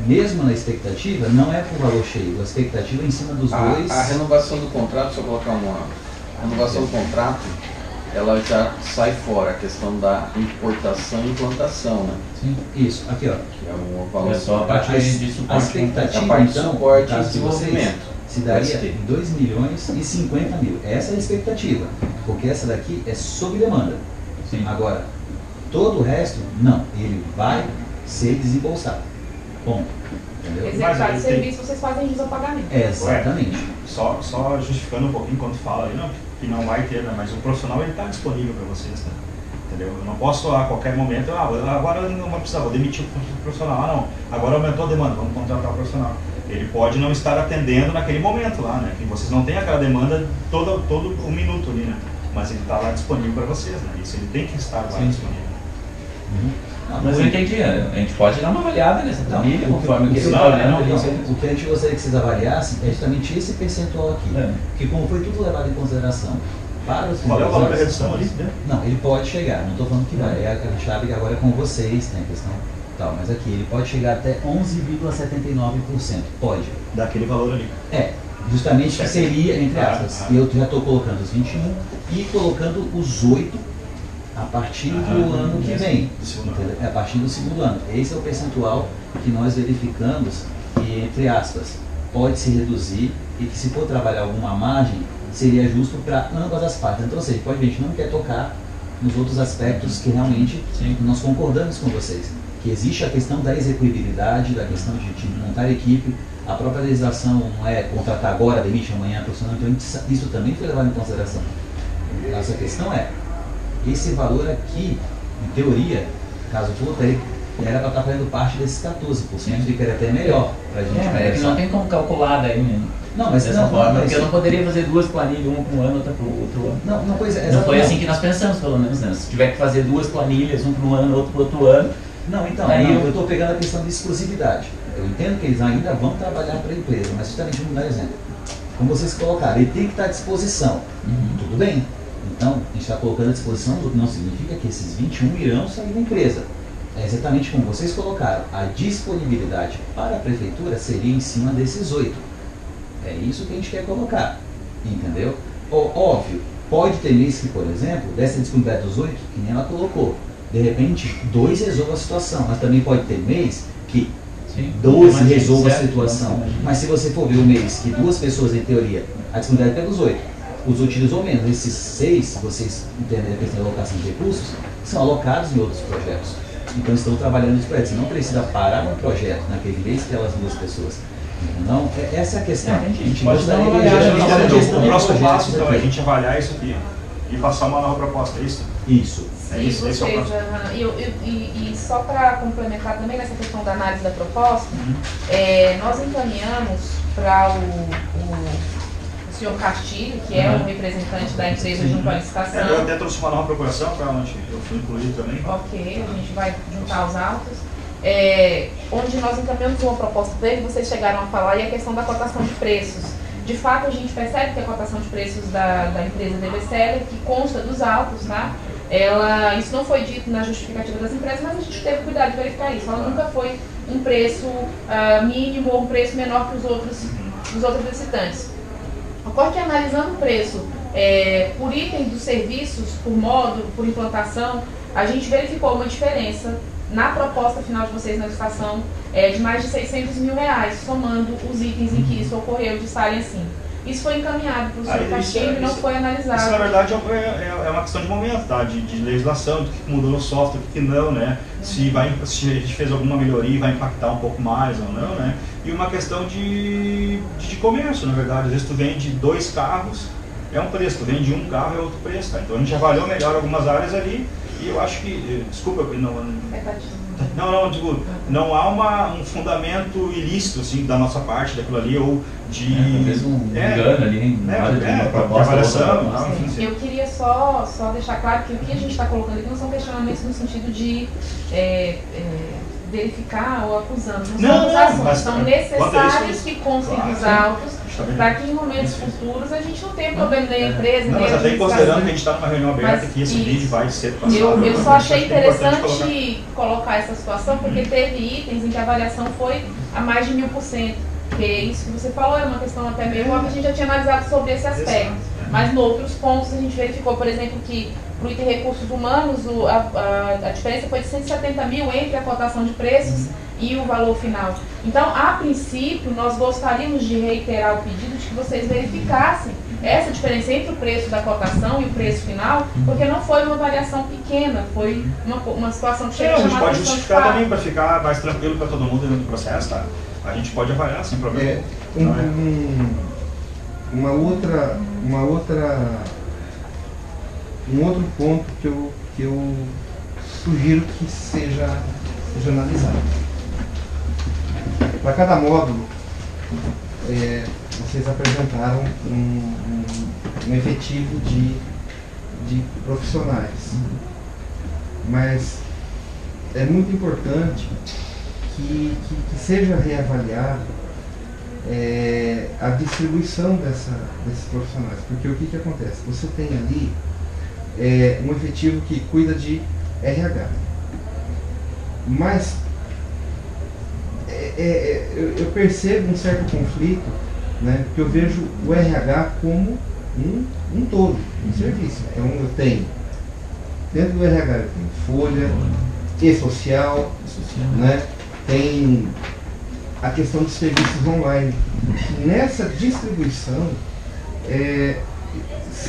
Mesmo na expectativa, não é por valor cheio. A expectativa é em cima dos dois. A renovação do contrato, se eu colocar a renovação do contrato, ela já sai fora, a questão da importação e implantação, né? Sim, isso. Aqui, ó. Que é um valor só a parte de suporte. A expectativa, a parte então, de suporte e de desenvolvimento. Se daria 2 milhões e 50 mil. Essa é a expectativa, porque essa daqui é sob demanda. Sim. Agora, todo o resto, não. Ele vai ser desembolsado. Ponto. Entendeu? Executado de serviço, vocês fazem jus ao pagamento. Exatamente. Só justificando um pouquinho quando fala aí, que não vai ter, né? Mas o profissional ele está disponível para vocês, né? Entendeu? Eu não posso a qualquer momento, agora eu não vou precisar, vou demitir o profissional. Não, agora aumentou a demanda, vamos contratar o profissional. Ele pode não estar atendendo naquele momento lá, né? Que vocês não têm aquela demanda todo um minuto ali, né? Mas ele está lá disponível para vocês, né? Isso ele tem que estar lá disponível. Mas eu entendi, a gente pode dar uma avaliada nessa planilha, conforme o que você está olhando. O que a gente gostaria que vocês avaliassem é justamente esse percentual aqui. Porque como foi tudo levado em consideração para os Qual é o valor da redução ali? Não, ele pode chegar, não estou falando que vai. A gente sabe que agora é com vocês, tem a questão tal, mas aqui ele pode chegar até 11,79%. Pode. Daquele valor ali. Justamente que seria, entre aspas. Eu já estou colocando os 21 e colocando os 8 a partir do ano que vem. A partir do segundo ano. Esse é o percentual que nós verificamos que, entre aspas, pode se reduzir e que, se for trabalhar alguma margem, seria justo para ambas as partes. Então, ou seja, pode ver, a gente não quer tocar nos outros aspectos que realmente nós concordamos com vocês. Que existe a questão da execuibilidade, da questão de montar equipe, A própria legislação não é contratar agora, demite amanhã, profissional, então isso também foi levado em consideração. Essa questão é, esse valor aqui, em teoria, caso for, era para estar fazendo parte desses 14%, de que era até melhor para a gente. É que não tem como calcular daí, né? Não, mas dessa forma, porque eu não poderia fazer duas planilhas, uma para um ano, outra para o outro ano. Não, pois é, não foi assim que nós pensamos, pelo menos, né? Se tiver que fazer duas planilhas, um para um ano, outro para o outro ano. Não, então, eu estou pegando a questão de exclusividade. Eu entendo que eles ainda vão trabalhar para a empresa, mas justamente vamos dar exemplo. Como vocês colocaram, ele tem que estar à disposição. Tudo bem. Então, a gente está colocando à disposição, não significa que esses 21 irão sair da empresa. É exatamente como vocês colocaram. A disponibilidade para a prefeitura seria em cima desses 8. É isso que a gente quer colocar. Entendeu? Óbvio, pode ter mês que, por exemplo, dessa disponibilidade dos 8, que nem ela colocou, de repente, 2 resolvam a situação, mas também pode ter mês que 12 resolvam a situação. Mas se você for ver o mês que 2 pessoas, em teoria, a disponibilidade é dos 8, os utilizou menos. Esses 6, se vocês entenderem a questão de alocação de recursos, são alocados em outros projetos. Então estão trabalhando nos projetos. Você não precisa parar um projeto naquele mês que aquelas 2 pessoas. Então, essa é a questão. A gente pode dar uma olhada. O próximo passo, então, é a gente avaliar isso aqui e passar uma nova proposta, é isso? Isso. É isso, esse é o próximo. E só para complementar também nessa questão da análise da proposta, nós encaminhamos para o senhor Castilho, que é o representante da empresa junto à licitação. Eu até trouxe uma nova procuração para onde eu fui incluído também. Ok, a gente vai juntar os autos. Onde nós encaminhamos uma proposta dele, vocês chegaram a falar, e a questão da cotação de preços. De fato, a gente percebe que a cotação de preços da empresa DBCL, que consta dos autos, tá? Isso não foi dito na justificativa das empresas, mas a gente teve cuidado de verificar isso. Ela nunca foi um preço mínimo ou um preço menor que os outros licitantes. Ocorre que, analisando o preço por item dos serviços, por módulo, por implantação, a gente verificou uma diferença na proposta final de vocês na licitação de mais de R$600 mil, somando os itens em que isso ocorreu de estarem assim. Isso foi encaminhado para o senhor Castilho e não foi analisado. Isso, na verdade, é uma questão de momento, tá? De legislação, do que mudou no software, do que não, né? Se a gente fez alguma melhoria, vai impactar um pouco mais ou não, né? E uma questão de comércio, na verdade. Às vezes tu vende 2 carros, é um preço, tu vende um carro, é outro preço, tá? Então a gente avaliou melhor algumas áreas ali e eu acho que, desculpa, não há um fundamento ilícito, assim, da nossa parte, daquilo ali, ou de... Talvez um engano ali, uma proposta, avaliação, enfim. Eu queria só deixar claro que o que a gente está colocando aqui não são questionamentos no sentido de verificar ou acusando. Não são acusações, são necessários que constem dos autos, para que em momentos futuros a gente não tenha problema nem a empresa, nem a mas até considerando que a gente está numa reunião aberta, que esse vídeo vai ser passado. Eu só achei interessante colocar essa situação, porque teve itens em que a avaliação foi a mais de 1000%. Porque isso que você falou era uma questão até meio óbvia, a gente já tinha analisado sobre esse aspecto. Mas em outros pontos a gente verificou, por exemplo, que para o item recursos humanos a diferença foi de 170 mil entre a cotação de preços e o valor final. Então, a princípio, nós gostaríamos de reiterar o pedido de que vocês verificassem essa diferença entre o preço da cotação e o preço final, porque não foi uma variação pequena, foi uma situação que chega a chamar a gente pode justificar também para ficar mais tranquilo para todo mundo dentro do processo, tá? A gente pode avaliar sem problema. Um outro ponto que eu sugiro que seja analisado. Para cada módulo, vocês apresentaram um efetivo de profissionais, mas é muito importante que seja reavaliado a distribuição desses profissionais, porque o que acontece? Você tem ali um efetivo que cuida de RH, mas eu percebo um certo conflito, né, porque eu vejo o RH como um todo, um serviço. Então eu tenho, dentro do RH eu tenho folha, e-social, né, tem a questão dos serviços online. Nessa distribuição,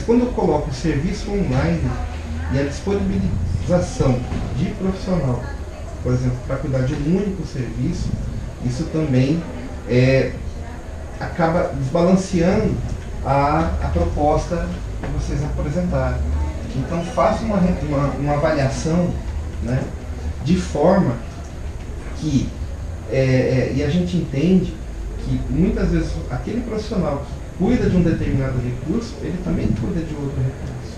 quando eu coloco o serviço online e a disponibilização de profissional, por exemplo, para cuidar de um único serviço, isso também acaba desbalanceando a proposta que vocês apresentaram. Então faça uma avaliação, né, de forma que, e a gente entende que muitas vezes aquele profissional que cuida de um determinado recurso, ele também cuida de outro recurso,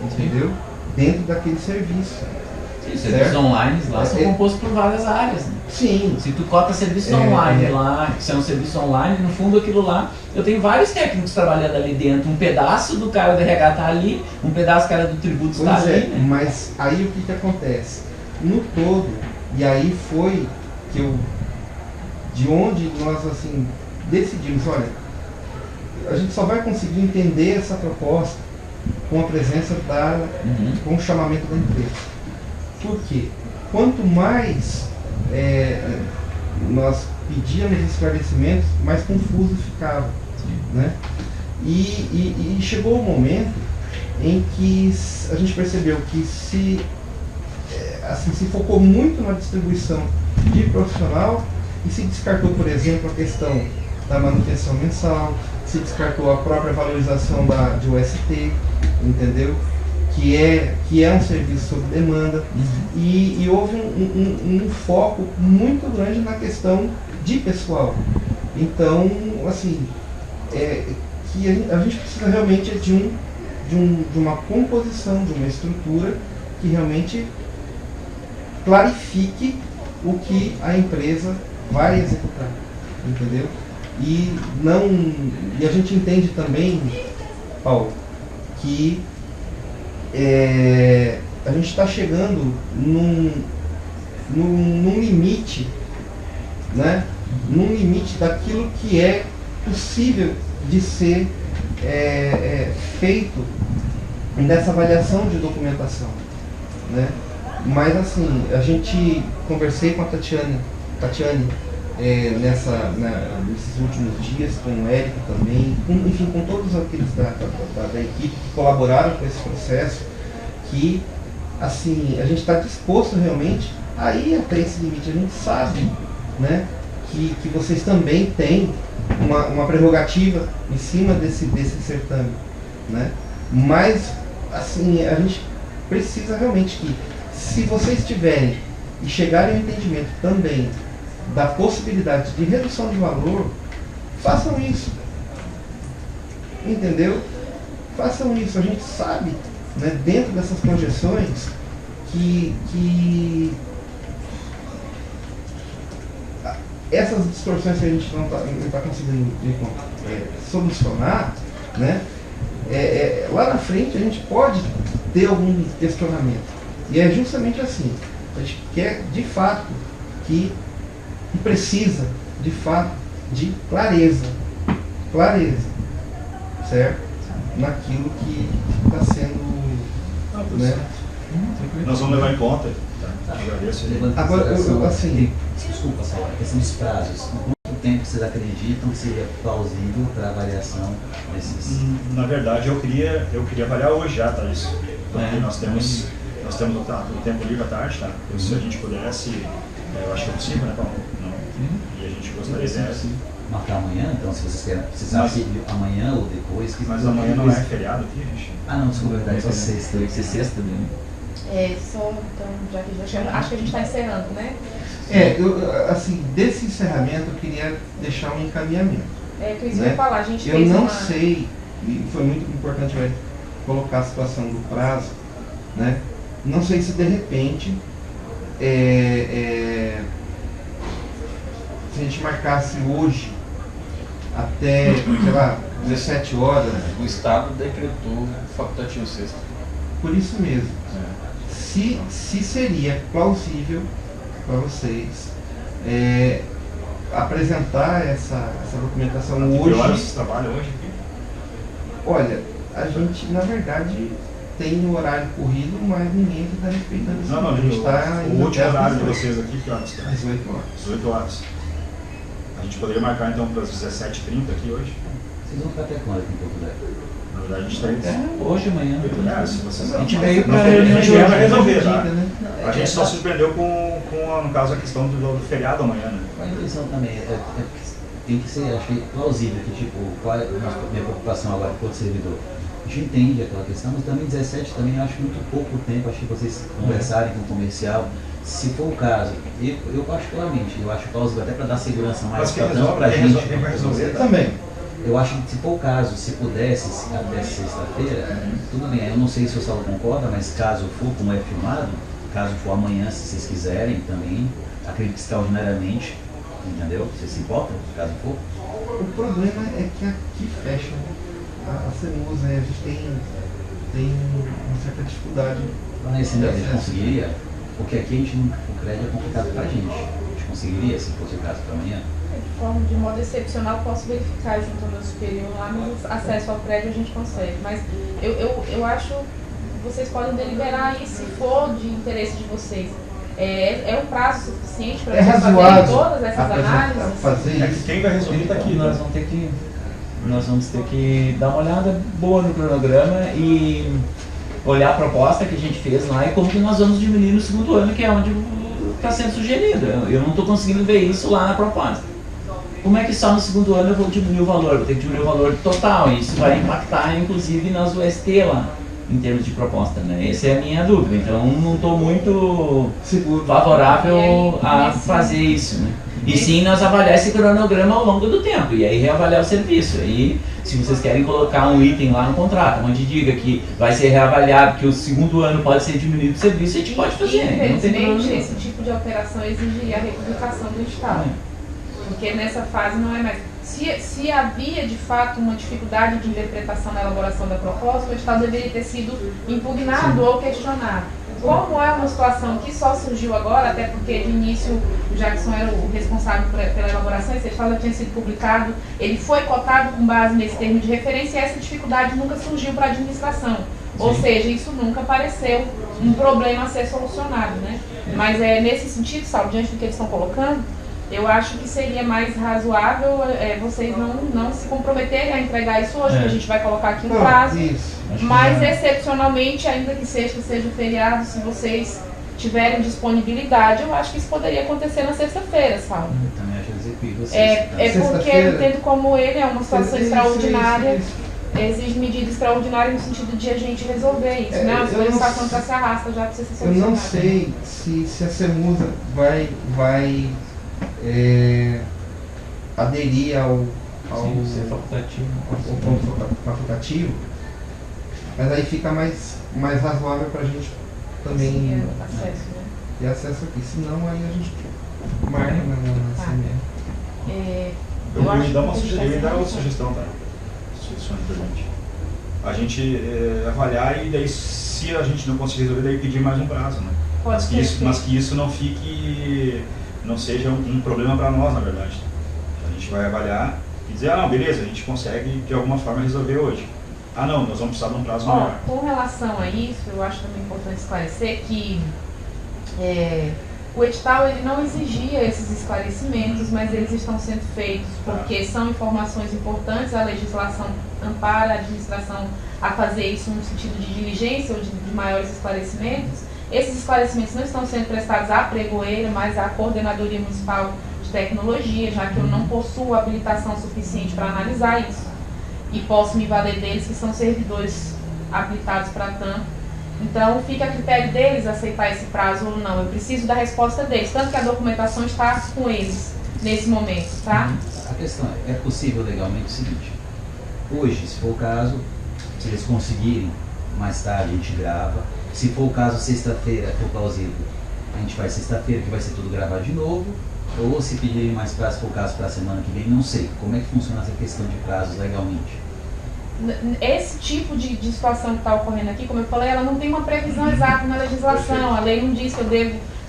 entendeu? Dentro daquele serviço. Sim, os serviços online lá são compostos por várias áreas, né? Sim. Se tu cota serviço online lá, que são serviços online, no fundo aquilo lá, eu tenho vários técnicos trabalhando ali dentro. Um pedaço do cara do RH está ali, um pedaço do cara do tributo está ali. Né? Mas aí o que acontece? No todo, e aí foi que de onde nós assim decidimos, olha, a gente só vai conseguir entender essa proposta com a presença com o chamamento da empresa. Por quê? Quanto mais nós pedíamos esclarecimentos, mais confuso ficava. Né? E chegou o momento em que a gente percebeu que se focou muito na distribuição de profissional e se descartou, por exemplo, a questão da manutenção mensal, se descartou a própria valorização de UST, entendeu? Que é um serviço sob demanda, e houve um foco muito grande na questão de pessoal. Então, assim, que a gente precisa realmente de uma composição, de uma estrutura que realmente clarifique o que a empresa vai executar, entendeu? E a gente entende também, Paulo, que a gente está chegando num limite, né? Num limite daquilo que é possível de ser feito nessa avaliação de documentação, né? Mas assim, a gente conversei com a Tatiane nesses últimos dias, com o Érico também, enfim, com todos aqueles da equipe que colaboraram com esse processo, que assim, a gente está disposto realmente a ir até esse limite. A gente sabe, né, que vocês também têm uma prerrogativa em cima desse certame, né? Mas assim, a gente precisa realmente que, se vocês tiverem e chegarem ao entendimento também da possibilidade de redução de valor, façam isso, entendeu? Façam isso. A gente sabe, né, dentro dessas projeções, que essas distorções que a gente não está conseguindo solucionar, né, lá na frente a gente pode ter algum questionamento. E é justamente assim, a gente quer de fato que precisa de fato de clareza, certo? Naquilo que está sendo, né? Nós vamos levar em conta, tá? Agradeço. Agora, assim, desculpa, só a questão dos prazos. Quanto tempo vocês acreditam que seria plausível para avaliação desses? Na verdade, eu queria avaliar hoje já, tá? Isso. Porque nós temos o tempo livre à tarde, tá? Se a gente pudesse, eu acho que é possível, né, Paulo? Não. E a gente gostaria de marcar amanhã, então, se vocês querem, amanhã ou depois. Mas amanhã não é feriado aqui, gente? Ah, não, desculpa, é verdade, só sexta. Tem que ser sexta, né? Então, já que acho que a gente está encerrando, né? Assim, desse encerramento eu queria deixar um encaminhamento. Que eu ia falar, a gente eu fez não sei, e foi muito importante colocar a situação do prazo, né? Não sei se de repente se a gente marcasse hoje até, sei lá, 17 horas. O Estado decretou facultativo sexta. Por isso mesmo. Se seria plausível para vocês apresentar essa documentação hoje. Que horas vocês trabalham hoje aqui? Olha, a gente, na verdade, tem o horário corrido, mas ninguém está respeitando isso. Não, a gente está o último horário de vocês aqui, que horas está? 18 horas. 18 horas. A gente poderia marcar então para as 17h30 aqui hoje? Vocês vão ficar até quando aqui em Porto Alegre? Na verdade, a gente está Hoje, amanhã. Se vocês A gente veio para resolver, tá? Né? A gente só surpreendeu com, no caso, a questão do feriado amanhã, né? Qual a intenção também? tem que ser, acho que, plausível, que tipo, qual é a minha preocupação agora enquanto servidor? A gente entende aquela questão, mas também 17 também eu acho muito pouco tempo, acho que vocês conversarem com o comercial, se for o caso, eu particularmente, eu acho plausível até para dar segurança mais para a gente. Quem vai resolver Também. Eu acho que se for o caso, se pudesse até sexta-feira, tudo bem, eu não sei se o Saulo concorda, mas caso for, como é filmado, caso for amanhã, se vocês quiserem também, acredito que extraordinariamente, entendeu? Vocês se importam, caso for? O problema é que aqui fecha, né? A CEMUS, né? A gente tem uma certa dificuldade. Mas esse mês a gente conseguiria, porque aqui a gente não, o crédito é complicado pra gente. A gente conseguiria, se fosse o caso para amanhã? De modo excepcional, posso verificar junto ao meu superior lá, mas acesso ao prédio a gente consegue. Mas eu acho que vocês podem deliberar aí se for de interesse de vocês. É um prazo suficiente para vocês fazerem todas essas análises? Fazer É que isso. quem vai resolver está aqui. Nós vamos ter que dar uma olhada boa no cronograma e olhar a proposta que a gente fez lá e como que nós vamos diminuir no segundo ano, que é onde está sendo sugerido. Eu não estou conseguindo ver isso lá na proposta. Como é que só no segundo ano eu vou diminuir o valor? Vou ter que diminuir o valor total, e isso vai impactar inclusive nas UST lá, em termos de proposta, né? Essa é a minha dúvida, então não estou muito favorável a fazer isso, né? E sim nós avaliar esse cronograma ao longo do tempo, e aí reavaliar o serviço. Aí, se vocês querem colocar um item lá no contrato, onde diga que vai ser reavaliado, que o segundo ano pode ser diminuído o serviço, a gente pode fazer, não tem problema Infelizmente, nenhum. esse tipo de alteração exigiria a republicação do Estado. Porque nessa fase não é mais. Se havia de fato uma dificuldade de interpretação na elaboração da proposta, o Estado deveria ter sido impugnado ou questionado. Como é uma situação que só surgiu agora, até porque de início o Jackson era o responsável pela elaboração, esse edital já tinha sido publicado, ele foi cotado com base nesse termo de referência e essa dificuldade nunca surgiu para a administração. Ou seja, isso nunca pareceu um problema a ser solucionado, né? Mas nesse sentido, Saulo, diante do que eles estão colocando, eu acho que seria mais razoável vocês não se comprometerem a entregar isso hoje, que a gente vai colocar aqui um prazo. Mas excepcionalmente, ainda que seja feriado, se vocês tiverem disponibilidade, eu acho que isso poderia acontecer na sexta-feira, Saulo. Eu também acho execuível Porque eu entendo como ele é uma situação extraordinária, exige medida extraordinária no sentido de a gente resolver isso, né? Uma solicitação para se arrasta já para ser solucionada. Eu não sei se a CEMUSA vai aderir ao ponto facultativo, mas aí fica mais razoável para a gente também ter acesso aqui. Senão aí a gente marca na CMR. Eu ia dar uma sugestão, tá? Se me permite. A gente avaliar e daí, se a gente não conseguir resolver, daí pedir mais um prazo, né? Mas que isso não fique, não seja um problema para nós, na verdade. A gente vai avaliar e dizer, não, beleza, a gente consegue de alguma forma resolver hoje. Não, nós vamos precisar de um prazo maior. Com relação a isso, eu acho também importante esclarecer que o edital ele não exigia esses esclarecimentos, mas eles estão sendo feitos porque são informações importantes, a legislação ampara a administração a fazer isso no sentido de diligência ou de maiores esclarecimentos. Esses esclarecimentos não estão sendo prestados à pregoeira, mas à Coordenadoria Municipal de Tecnologia, já que eu não possuo habilitação suficiente para analisar isso. E posso me valer deles, que são servidores habilitados para tanto. Então, fica a critério deles aceitar esse prazo ou não. Eu preciso da resposta deles, tanto que a documentação está com eles nesse momento, tá? A questão é possível legalmente o seguinte: hoje, se for o caso, se eles conseguirem, mais tarde a gente grava. Se for o caso, sexta-feira, for plausível, a gente faz sexta-feira, que vai ser tudo gravado de novo. Ou se pedirem mais prazo, se for o caso, para a semana que vem, não sei. Como é que funciona essa questão de prazos legalmente? Esse tipo de situação que está ocorrendo aqui, como eu falei, ela não tem uma previsão exata na legislação. A lei não diz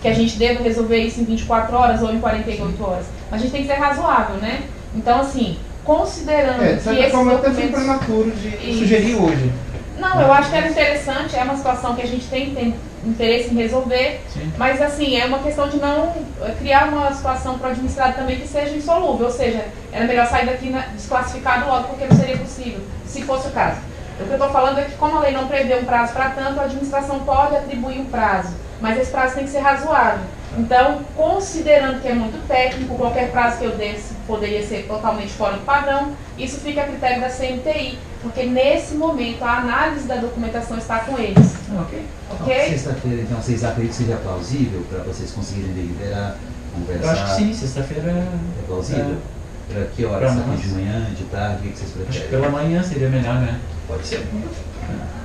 que a gente deve resolver isso em 24 horas ou em 48 horas. Mas a gente tem que ser razoável, né? Então, assim, considerando que esses forma documentos... até foi prematuro de sugerir hoje. Não, eu acho que era interessante, é uma situação que a gente tem interesse em resolver, mas assim, é uma questão de não criar uma situação para o administrado também que seja insolúvel, ou seja, era melhor sair daqui desclassificado logo, porque não seria possível, se fosse o caso. O que eu estou falando é que como a lei não prevê um prazo para tanto, a administração pode atribuir um prazo, mas esse prazo tem que ser razoável. Então, considerando que é muito técnico, qualquer prazo que eu desse poderia ser totalmente fora do padrão, isso fica a critério da CMTI, porque nesse momento a análise da documentação está com eles. Ok. Ok? Sexta-feira, então, vocês acreditam que seja plausível para vocês conseguirem deliberar, conversar? Eu acho que sim, sexta-feira É plausível? Para que horas? Pra nós. De manhã, de tarde, o que vocês acho que preferem? pela manhã seria melhor, né? Pode ser.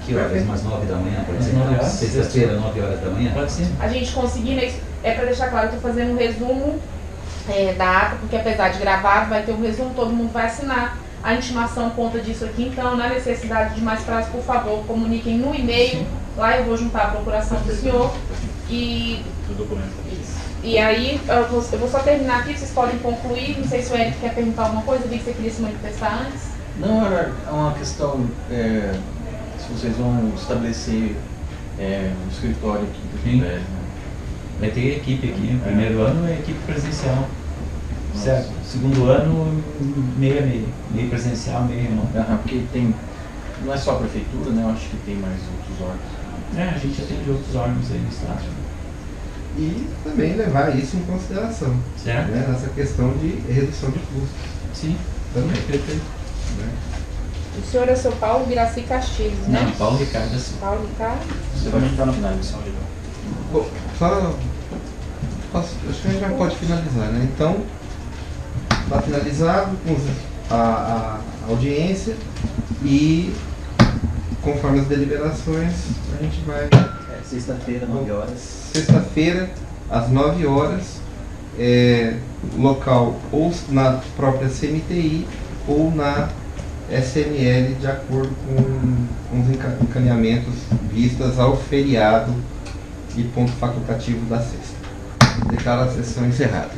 Que horas? Umas 9 da manhã, pode Umas ser? 9 horas. Sexta-feira, 9 horas da manhã? Pode ser. A gente conseguindo, para deixar claro, eu estou fazendo um resumo da ata, porque apesar de gravado, vai ter um resumo, todo mundo vai assinar. A intimação conta disso aqui, então, na necessidade de mais prazo, por favor, comuniquem no e-mail, lá eu vou juntar a procuração do senhor. E Do documento. isso. E aí, eu vou só terminar aqui, vocês podem concluir. Não sei se o Eric quer perguntar alguma coisa, eu vi que você queria se manifestar antes. Não, era uma questão, se vocês vão estabelecer um escritório aqui do Sim. Guilherme, né? Vai ter equipe aqui. No primeiro ano é equipe presencial. Certo. Segundo ano, meio a meio. Meio presencial, meio remoto. Porque não é só a prefeitura, né? Eu acho que tem mais outros órgãos. A gente atende outros órgãos aí no estado. E também levar isso em consideração, Certo? né, nessa questão de redução de custos Sim. também. Perfeito. Né? O senhor é seu Paulo Viraci Castilhos, né? Não, Paulo Ricardo assim. Paulo Ricardo. Você vai ficar na finalização ali. Bom, acho que a gente já pode finalizar, né? Então, está finalizado com a audiência e conforme as deliberações a gente vai... Sexta-feira, 9 horas. Sexta-feira, às 9 horas, local ou na própria CMTI ou na SML, de acordo com os encaminhamentos vistas ao feriado e ponto facultativo da sexta. Declaro a sessão encerrada.